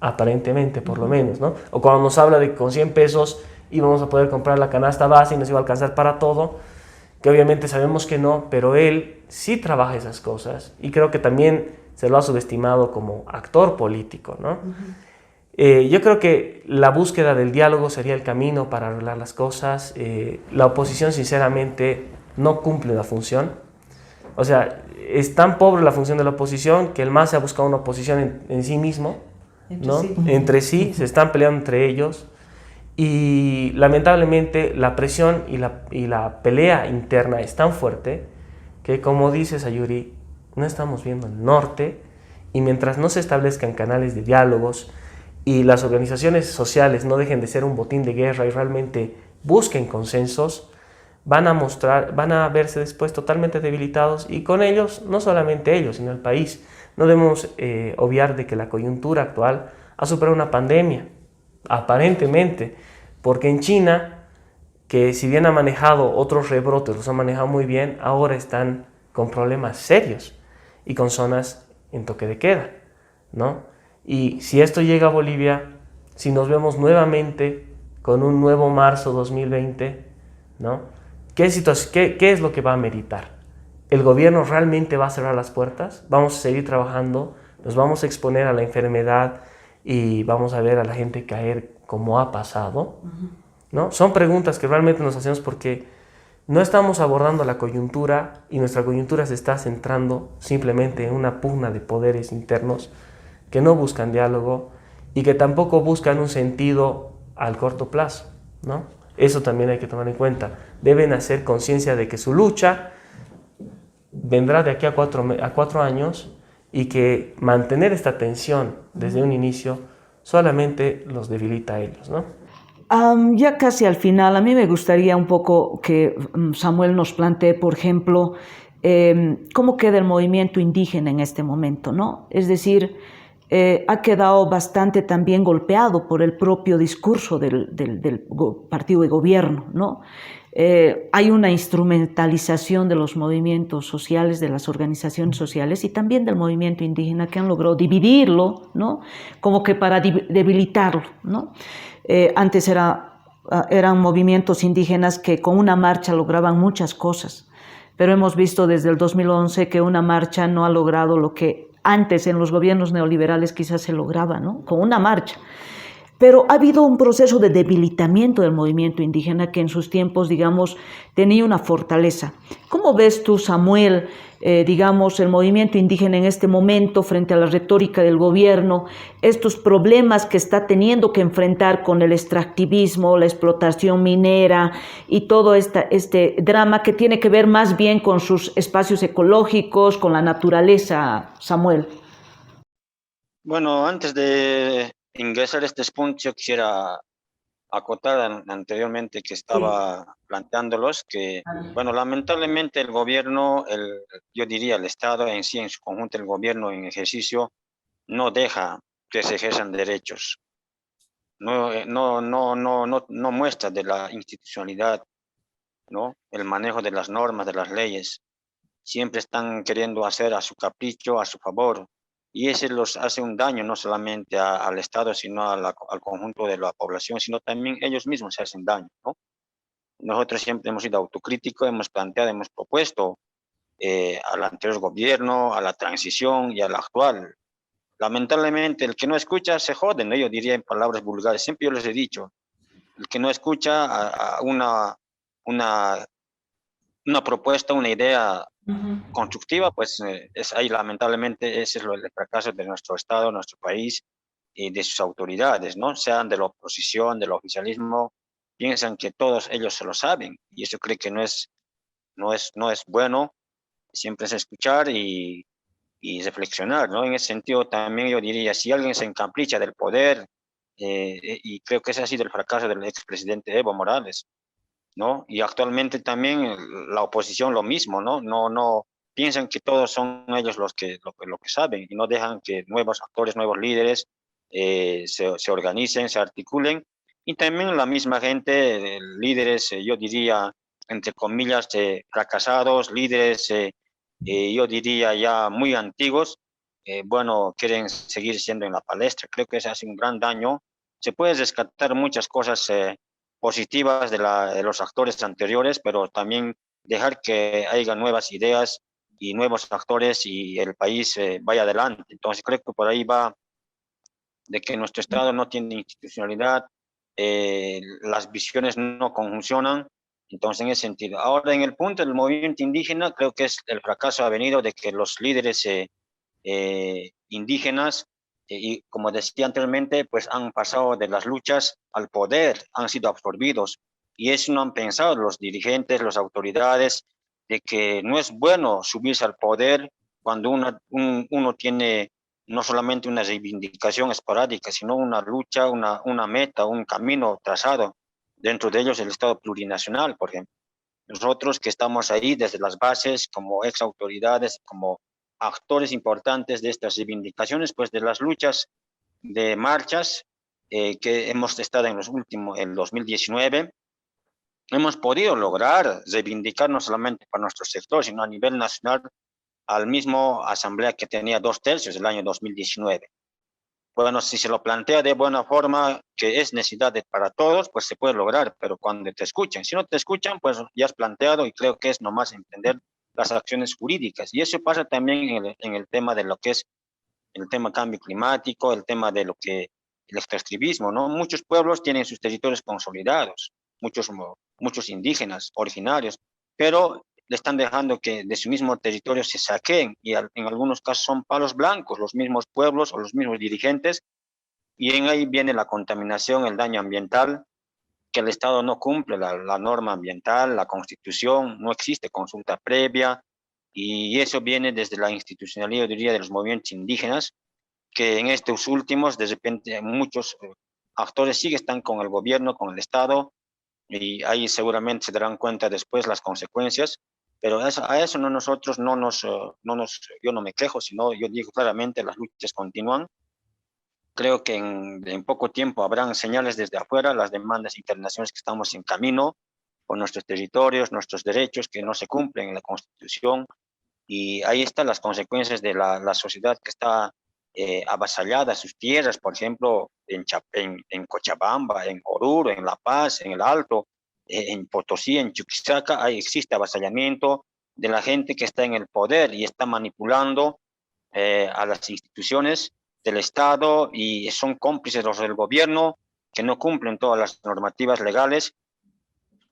aparentemente, por lo menos, ¿no? O cuando nos habla de que con 100 pesos íbamos a poder comprar la canasta base y nos iba a alcanzar para todo, que obviamente sabemos que no, pero él sí trabaja esas cosas y creo que también se lo ha subestimado como actor político, ¿no? Yo creo que la búsqueda del diálogo sería el camino para arreglar las cosas. La oposición, sinceramente, no cumple la función. O sea, es tan pobre la función de la oposición que el MAS se ha buscado una oposición en sí mismo, ¿no? Entre sí, se están peleando entre ellos. Y lamentablemente la presión y la pelea interna es tan fuerte que, como dice Sayuri, no estamos viendo el norte, y mientras no se establezcan canales de diálogos y las organizaciones sociales no dejen de ser un botín de guerra y realmente busquen consensos, van a verse después totalmente debilitados, y con ellos, no solamente ellos, sino el país. No debemos obviar de que la coyuntura actual ha superado una pandemia, aparentemente, porque en China, que si bien ha manejado otros rebrotes, los ha manejado muy bien, ahora están con problemas serios y con zonas en toque de queda, ¿no? Y si esto llega a Bolivia, si nos vemos nuevamente con un nuevo marzo 2020, ¿no? ¿Qué es lo que va a meritar? ¿El gobierno realmente va a cerrar las puertas? ¿Vamos a seguir trabajando? ¿Nos vamos a exponer a la enfermedad y vamos a ver a la gente caer como ha pasado? ¿No? Son preguntas que realmente nos hacemos porque no estamos abordando la coyuntura, y nuestra coyuntura se está centrando simplemente en una pugna de poderes internos que no buscan diálogo y que tampoco buscan un sentido al corto plazo, ¿no? Eso también hay que tomar en cuenta. Deben hacer conciencia de que su lucha vendrá de aquí a 4 años, y que mantener esta tensión desde un inicio solamente los debilita a ellos, ¿no? Ya casi al final, a mí me gustaría un poco que Samuel nos plantee, por ejemplo, cómo queda el movimiento indígena en este momento, ¿no? Es decir, ha quedado bastante también golpeado por el propio discurso del partido de gobierno, ¿no? Hay una instrumentalización de los movimientos sociales, de las organizaciones sociales y también del movimiento indígena, que han logrado dividirlo, ¿no? Como que para debilitarlo, ¿no? Antes eran movimientos indígenas que con una marcha lograban muchas cosas, pero hemos visto desde el 2011 que una marcha no ha logrado lo que antes en los gobiernos neoliberales quizás se lograba, ¿no? Con una marcha. Pero ha habido un proceso de debilitamiento del movimiento indígena que en sus tiempos, digamos, tenía una fortaleza. ¿Cómo ves tú, Samuel, digamos, el movimiento indígena en este momento frente a la retórica del gobierno, estos problemas que está teniendo que enfrentar con el extractivismo, la explotación minera y todo este drama que tiene que ver más bien con sus espacios ecológicos, con la naturaleza, Samuel? Bueno, antes de ingresar a este punto, yo quisiera acotar anteriormente que estaba planteándolos que, bueno, lamentablemente el gobierno, yo diría el Estado en sí, en su conjunto, el gobierno en ejercicio, no deja que se ejerzan derechos. No muestra de la institucionalidad, ¿no? El manejo de las normas, de las leyes. Siempre están queriendo hacer a su capricho, a su favor, y ese los hace un daño no solamente al Estado, sino al conjunto de la población, sino también ellos mismos se hacen daño, ¿no? Nosotros siempre hemos sido autocríticos, hemos planteado, hemos propuesto al anterior gobierno, a la transición y al actual. Lamentablemente, el que no escucha se jode, ¿no? Yo diría en palabras vulgares, siempre yo les he dicho, el que no escucha a una propuesta, una idea constructiva, pues es ahí lamentablemente ese es el fracaso de nuestro Estado, nuestro país y de sus autoridades, ¿no? Sean de la oposición, del oficialismo, piensan que todos ellos se lo saben y eso creo que no es bueno, siempre es escuchar y reflexionar, ¿no? En ese sentido también yo diría, si alguien se encapricha del poder, y creo que ese ha sido el fracaso del expresidente Evo Morales, ¿no? Y actualmente también la oposición lo mismo, ¿no? No piensan que todos son ellos lo que saben y no dejan que nuevos actores, nuevos líderes se organicen, se articulen. Y también la misma gente, líderes, yo diría, entre comillas, fracasados, líderes, yo diría ya muy antiguos, bueno, quieren seguir siendo en la palestra. Creo que eso hace un gran daño. Se puede rescatar muchas cosas positivas de los actores anteriores, pero también dejar que haya nuevas ideas y nuevos actores y el país vaya adelante. Entonces creo que por ahí va de que nuestro Estado no tiene institucionalidad, las visiones no funcionan, entonces en ese sentido. Ahora en el punto del movimiento indígena, creo que el fracaso ha venido de que los líderes indígenas, y como decía anteriormente, pues han pasado de las luchas al poder, han sido absorbidos. Y eso no han pensado los dirigentes, las autoridades, de que no es bueno subirse al poder cuando uno tiene no solamente una reivindicación esporádica, sino una lucha, una meta, un camino trazado. Dentro de ellos el Estado plurinacional, por ejemplo. Nosotros que estamos ahí desde las bases, como ex autoridades, como actores importantes de estas reivindicaciones, pues de las luchas de marchas que hemos estado en los últimos, en 2019, hemos podido lograr reivindicar no solamente para nuestro sector, sino a nivel nacional, al mismo asamblea que tenía 2/3 del año 2019. Bueno, si se lo plantea de buena forma, que es necesidad para todos, pues se puede lograr, pero cuando te escuchen. Si no te escuchan, pues ya has planteado y creo que es nomás entender las acciones jurídicas. Y eso pasa también en el tema de lo que es el tema cambio climático, el tema de lo que el extractivismo, ¿no? Muchos pueblos tienen sus territorios consolidados, muchos indígenas originarios, pero le están dejando que de su mismo territorio se saqueen y en algunos casos son palos blancos, los mismos pueblos o los mismos dirigentes, y en ahí viene la contaminación, el daño ambiental, que el Estado no cumple la norma ambiental, la constitución, no existe consulta previa, y eso viene desde la institucionalidad, yo diría, de los movimientos indígenas, que en estos últimos, de repente, muchos actores sí están con el gobierno, con el Estado, y ahí seguramente se darán cuenta después las consecuencias, pero a eso no nosotros yo no me quejo, sino yo digo claramente las luchas continúan. Creo que en poco tiempo habrán señales desde afuera, las demandas internacionales que estamos en camino por nuestros territorios, nuestros derechos que no se cumplen en la Constitución, y ahí están las consecuencias de la sociedad que está avasallada, sus tierras, por ejemplo, en Cochabamba, en Oruro, en La Paz, en el Alto, en Potosí, en Chuquisaca, ahí existe avasallamiento de la gente que está en el poder y está manipulando a las instituciones del Estado y son cómplices los del gobierno que no cumplen todas las normativas legales,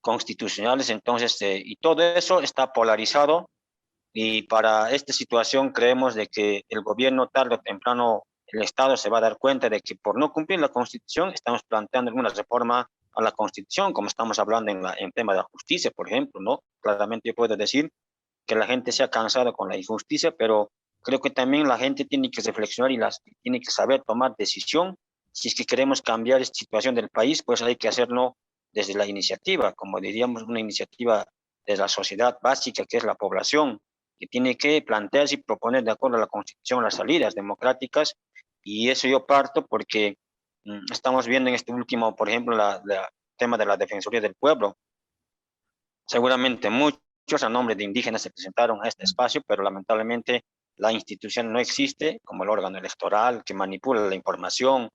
constitucionales, entonces, y todo eso está polarizado y para esta situación creemos de que el gobierno tarde o temprano, el Estado se va a dar cuenta de que por no cumplir la Constitución estamos planteando alguna reforma a la Constitución, como estamos hablando en tema de la justicia, por ejemplo, ¿no? Claramente yo puedo decir que la gente se ha cansado con la injusticia, pero creo que también la gente tiene que reflexionar y tiene que saber tomar decisión. Si es que queremos cambiar esta situación del país, pues hay que hacerlo desde la iniciativa, como diríamos, una iniciativa de la sociedad básica, que es la población, que tiene que plantearse y proponer de acuerdo a la Constitución las salidas democráticas, y eso yo parto porque estamos viendo en este último, por ejemplo, el tema de la Defensoría del Pueblo. Seguramente muchos a nombre de indígenas se presentaron a este espacio, pero lamentablemente la institución no existe, como el órgano electoral que manipula la información.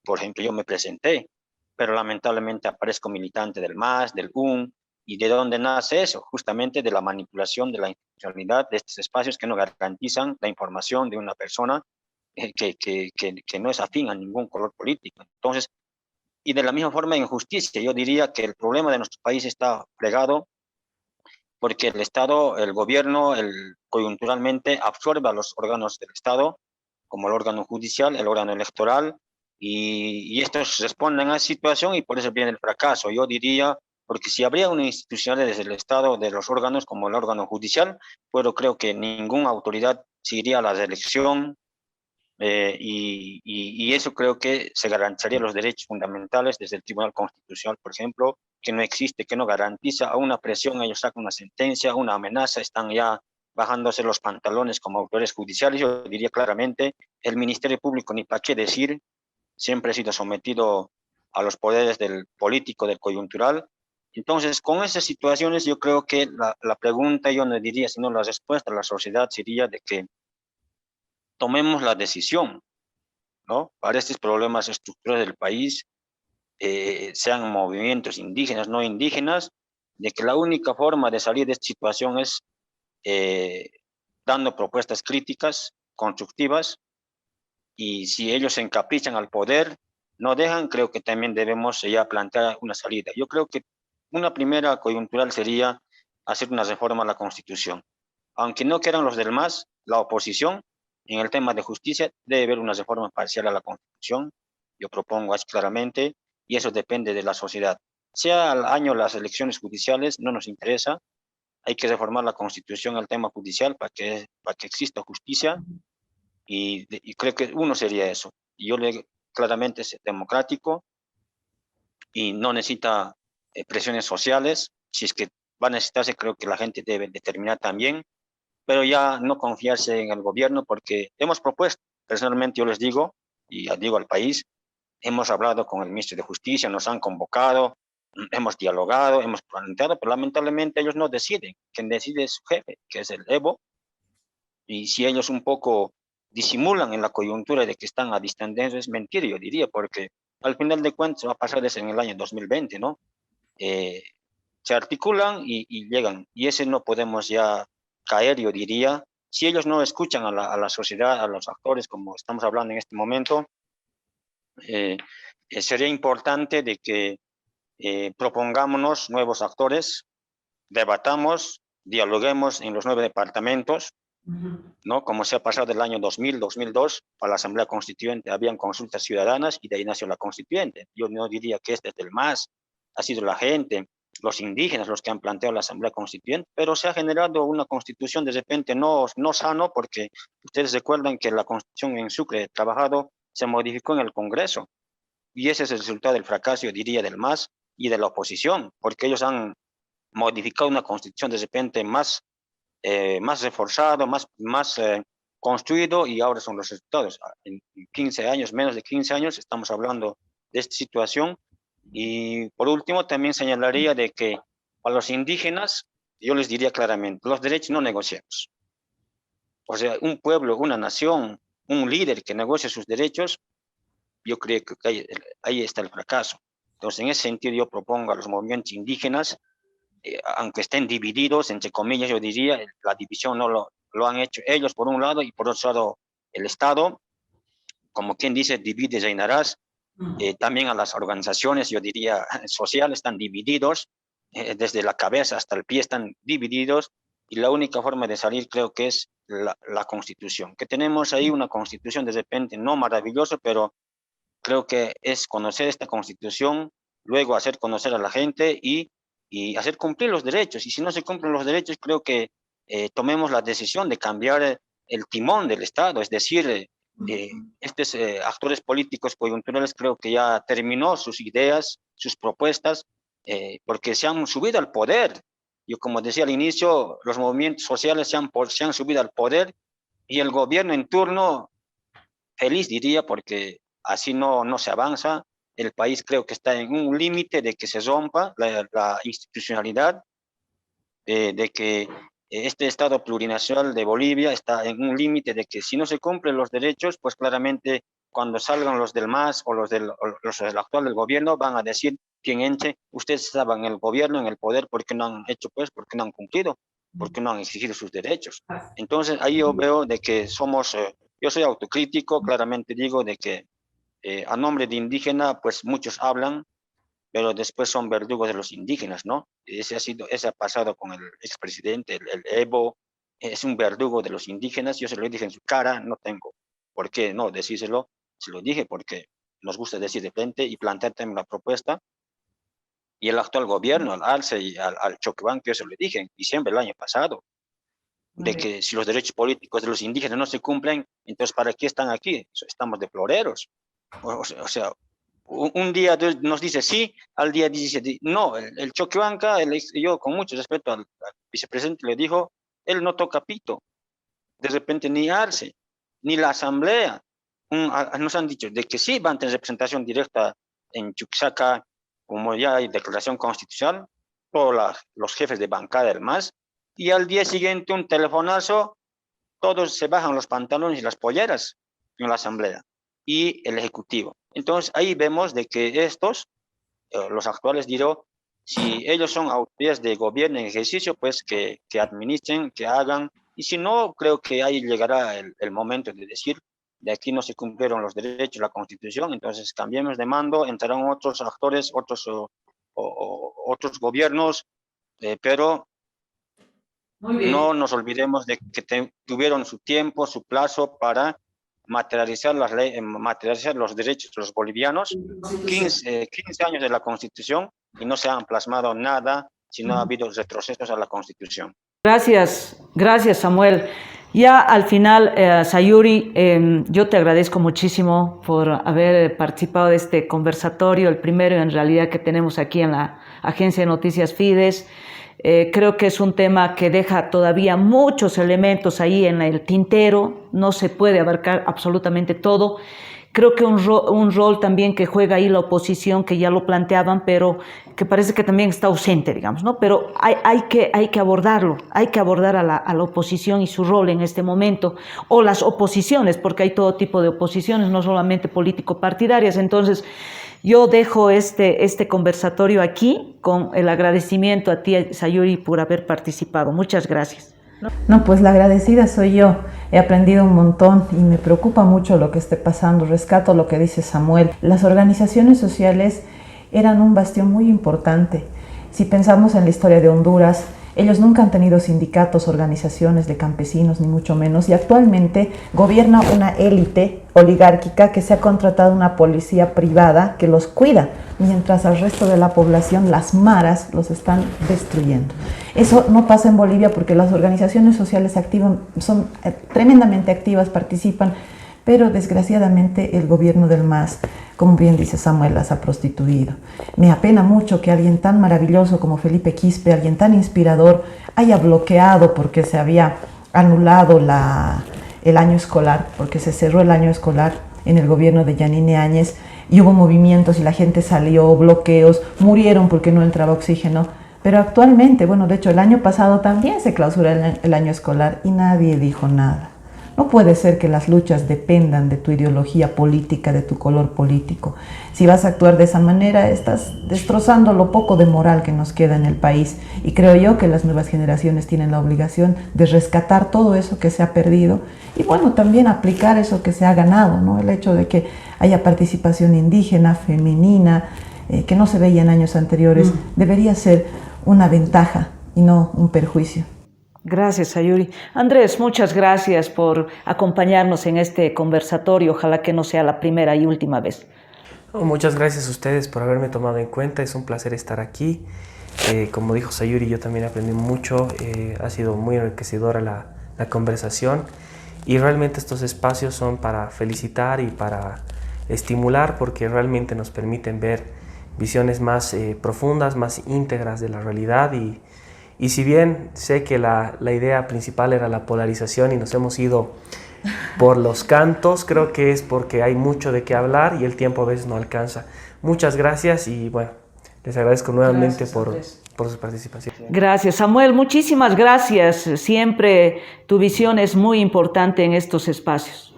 Por ejemplo, yo me presenté, pero lamentablemente aparezco militante del MAS, del UN. ¿Y de dónde nace eso? Justamente de la manipulación de la institucionalidad de estos espacios que no garantizan la información de una persona que no es afín a ningún color político. Entonces, y de la misma forma en justicia, yo diría que el problema de nuestro país está fregado porque el Estado, el gobierno, coyunturalmente absorbe a los órganos del Estado, como el órgano judicial, el órgano electoral, y estos responden a la situación y por eso viene el fracaso. Yo diría, porque si habría una institucionalidad desde el Estado, de los órganos, como el órgano judicial, pero creo que ninguna autoridad se iría a la elección, y eso creo que se garantizaría los derechos fundamentales desde el Tribunal Constitucional, por ejemplo, que no existe, que no garantiza a una presión, ellos sacan una sentencia, una amenaza, están ya bajándose los pantalones como autores judiciales. Yo diría claramente, el Ministerio Público, ni para qué decir, siempre ha sido sometido a los poderes del político, del coyuntural. Entonces, con esas situaciones, yo creo que la pregunta, yo no diría, sino la respuesta a la sociedad sería de que tomemos la decisión, ¿no? Para estos problemas estructurales del país, sean movimientos indígenas, no indígenas, de que la única forma de salir de esta situación es dando propuestas críticas, constructivas, y si ellos se encaprichan al poder, no dejan, creo que también debemos ya plantear una salida. Yo creo que una primera coyuntural sería hacer una reforma a la Constitución. Aunque no quieran los del MAS, la oposición, en el tema de justicia, debe haber una reforma parcial a la Constitución. Yo propongo así claramente, y eso depende de la sociedad. Sea al año las elecciones judiciales, no nos interesa. Hay que reformar la Constitución al tema judicial para que exista justicia, y creo que uno sería eso. Y yo le claramente es democrático y no necesita presiones sociales. Si es que va a necesitarse, creo que la gente debe determinar también, pero ya no confiarse en el gobierno, porque hemos propuesto, personalmente yo les digo, y digo al país, hemos hablado con el ministro de Justicia, nos han convocado, hemos dialogado, hemos planteado, pero lamentablemente ellos no deciden. Quien decide es su jefe, que es el Evo, y si ellos un poco disimulan en la coyuntura de que están a distancia, es mentira, yo diría, porque al final de cuentas va a pasar desde en el año 2020, ¿no? Se articulan y llegan, y ese no podemos ya caer, yo diría. Si ellos no escuchan a la sociedad, a los actores, como estamos hablando en este momento, sería importante de que propongámonos nuevos actores, debatamos, dialoguemos en los 9 departamentos, ¿no? Como se ha pasado del año 2000, 2002, para la Asamblea Constituyente habían consultas ciudadanas y de ahí nació la Constituyente. Yo no diría que este es el MAS, ha sido la gente, los indígenas los que han planteado la Asamblea Constituyente, pero se ha generado una constitución de repente no sano, porque ustedes recuerdan que la constitución en Sucre trabajado se modificó en el Congreso, y ese es el resultado del fracaso, yo diría, del MAS y de la oposición, porque ellos han modificado una constitución de repente más reforzado, más construido, y ahora son los resultados. En 15 años, menos de 15 años, estamos hablando de esta situación. Y por último, también señalaría de que a los indígenas, yo les diría claramente, los derechos no negociamos. O sea, un pueblo, una nación, un líder que negocia sus derechos, yo creo que ahí está el fracaso. Entonces, en ese sentido, yo propongo a los movimientos indígenas, aunque estén divididos, entre comillas, yo diría, la división no lo han hecho ellos por un lado, y por otro lado el Estado, como quien dice, divide y reinarás. También a las organizaciones, yo diría, sociales, están divididos, desde la cabeza hasta el pie están divididos, y la única forma de salir creo que es la Constitución, que tenemos ahí una Constitución de repente no maravillosa, pero creo que es conocer esta Constitución, luego hacer conocer a la gente y hacer cumplir los derechos. Y si no se cumplen los derechos, creo que tomemos la decisión de cambiar el timón del Estado, es decir, estos actores políticos coyunturales creo que ya terminó sus ideas, sus propuestas, porque se han subido al poder. Yo, como decía al inicio, los movimientos sociales se han subido al poder, y el gobierno en turno, feliz diría, porque así no se avanza. El país creo que está en un límite de que se rompa la institucionalidad, de que este Estado plurinacional de Bolivia está en un límite de que si no se cumplen los derechos, pues claramente cuando salgan los del MAS o los del actual del gobierno van a decir quien entre, ustedes estaban en el gobierno, en el poder, ¿por qué no han hecho pues? ¿Por qué no han cumplido? ¿Por qué no han exigido sus derechos? Entonces ahí yo veo de que somos, yo soy autocrítico, claramente digo de que a nombre de indígena, pues muchos hablan, pero después son verdugos de los indígenas, ¿no? Ese ha pasado con el expresidente, el Evo, es un verdugo de los indígenas, yo se lo dije en su cara, no tengo por qué no decírselo, se lo dije porque nos gusta decir de frente y plantear también la propuesta, y el actual gobierno, al ALCE y al Choquebanco, yo se lo dije en diciembre del año pasado, de que si los derechos políticos de los indígenas no se cumplen, entonces ¿para qué están aquí? Estamos deploreros. O sea, un día nos dice sí, al día 17, no, el Choquehuanca, yo con mucho respeto al vicepresidente le dijo, él no toca pito, de repente ni ARCE, ni la asamblea, nos han dicho de que sí van a tener representación directa en Chuquisaca, como ya hay declaración constitucional, todos los jefes de bancada del MAS, y al día siguiente un telefonazo, todos se bajan los pantalones y las polleras en la asamblea y el ejecutivo. Entonces ahí vemos de que estos, los actuales diré, si ellos son autoridades de gobierno en ejercicio, pues que administren, que hagan, y si no, creo que ahí llegará el momento de decir, de aquí no se cumplieron los derechos, la Constitución, entonces cambiemos de mando, entrarán otros actores, otros gobiernos, pero no nos olvidemos de que tuvieron su tiempo, su plazo para materializar materializar los derechos de los bolivianos, 15 años de la Constitución, y no se han plasmado nada, sino ha habido retrocesos a la Constitución. Gracias Samuel. Ya al final, Sayuri, yo te agradezco muchísimo por haber participado de este conversatorio, el primero en realidad que tenemos aquí en la Agencia de Noticias Fides. Creo que es un tema que deja todavía muchos elementos ahí en el tintero, no se puede abarcar absolutamente todo. Creo que un rol también que juega ahí la oposición, que ya lo planteaban, pero que parece que también está ausente, digamos, ¿no? Pero hay que abordarlo, hay que abordar a la oposición y su rol en este momento, o las oposiciones, porque hay todo tipo de oposiciones, no solamente político-partidarias. Entonces, yo dejo este conversatorio aquí con el agradecimiento a ti, Sayuri, por haber participado. Muchas gracias. No, pues la agradecida soy yo. He aprendido un montón y me preocupa mucho lo que esté pasando. Rescato lo que dice Samuel. Las organizaciones sociales eran un bastión muy importante. Si pensamos en la historia de Honduras, ellos nunca han tenido sindicatos, organizaciones de campesinos, ni mucho menos, y actualmente gobierna una élite oligárquica que se ha contratado una policía privada que los cuida, mientras al resto de la población, las maras, los están destruyendo. Eso no pasa en Bolivia porque las organizaciones sociales son tremendamente activas, participan, pero desgraciadamente el gobierno del MAS, como bien dice Samuel, las ha prostituido. Me apena mucho que alguien tan maravilloso como Felipe Quispe, alguien tan inspirador, haya bloqueado porque se había anulado el año escolar, porque se cerró el año escolar en el gobierno de Yanine Áñez y hubo movimientos y la gente salió, bloqueos, murieron porque no entraba oxígeno. Pero actualmente, bueno, de hecho el año pasado también se clausuró el año escolar y nadie dijo nada. No puede ser que las luchas dependan de tu ideología política, de tu color político. Si vas a actuar de esa manera, estás destrozando lo poco de moral que nos queda en el país. Y creo yo que las nuevas generaciones tienen la obligación de rescatar todo eso que se ha perdido y, bueno, también aplicar eso que se ha ganado, ¿no? El hecho de que haya participación indígena, femenina, que no se veía en años anteriores, debería ser una ventaja y no un perjuicio. Gracias, Sayuri. Andrés, muchas gracias por acompañarnos en este conversatorio. Ojalá que no sea la primera y última vez. Muchas gracias a ustedes por haberme tomado en cuenta. Es un placer estar aquí. Como dijo Sayuri, yo también aprendí mucho. Ha sido muy enriquecedora la conversación. Y realmente estos espacios son para felicitar y para estimular, porque realmente nos permiten ver visiones más profundas, más íntegras de la realidad. Y si bien sé que la idea principal era la polarización y nos hemos ido por los cantos, creo que es porque hay mucho de qué hablar y el tiempo a veces no alcanza. Muchas gracias y bueno, Les agradezco nuevamente Gracias, por Andrés. su participación. Gracias, Samuel. Muchísimas gracias. Siempre tu visión es muy importante en estos espacios.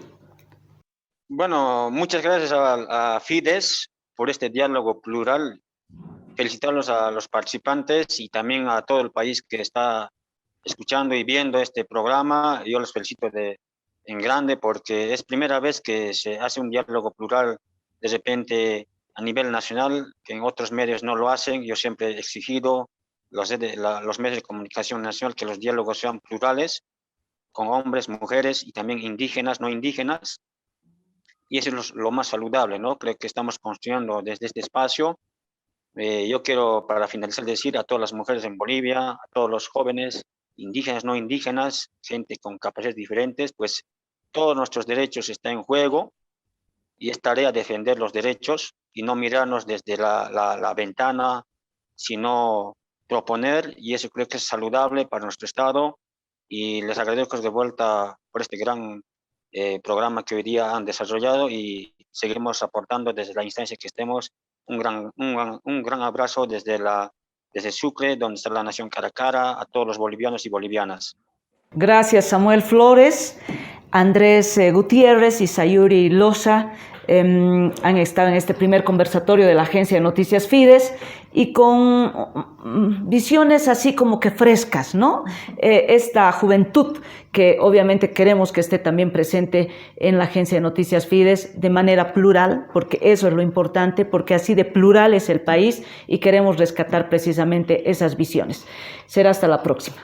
Bueno, muchas gracias a Fides por este diálogo plural. Felicitarlos a los participantes y también a todo el país que está escuchando y viendo este programa. Yo los felicito en grande porque es primera vez que se hace un diálogo plural de repente a nivel nacional, que en otros medios no lo hacen. Yo siempre he exigido los medios de comunicación nacional que los diálogos sean plurales, con hombres, mujeres y también indígenas, no indígenas. Y eso es lo más saludable, ¿no? Creo que estamos construyendo desde este espacio. Yo quiero, para finalizar, decir a todas las mujeres en Bolivia, a todos los jóvenes, indígenas, no indígenas, gente con capacidades diferentes, pues todos nuestros derechos están en juego y es tarea defender los derechos y no mirarnos desde la ventana, sino proponer, y eso creo que es saludable para nuestro Estado. Y les agradezco de vuelta por este gran programa que hoy día han desarrollado y seguiremos aportando desde la instancia que estemos. Un gran abrazo desde Sucre, donde está la nación cara a cara, a todos los bolivianos y bolivianas. Gracias, Samuel Flores. Andrés Gutiérrez y Sayuri Loza han estado en este primer conversatorio de la Agencia de Noticias Fides y con visiones así como que frescas, ¿no? Esta juventud que obviamente queremos que esté también presente en la Agencia de Noticias Fides de manera plural, porque eso es lo importante, porque así de plural es el país y queremos rescatar precisamente esas visiones. Será hasta la próxima.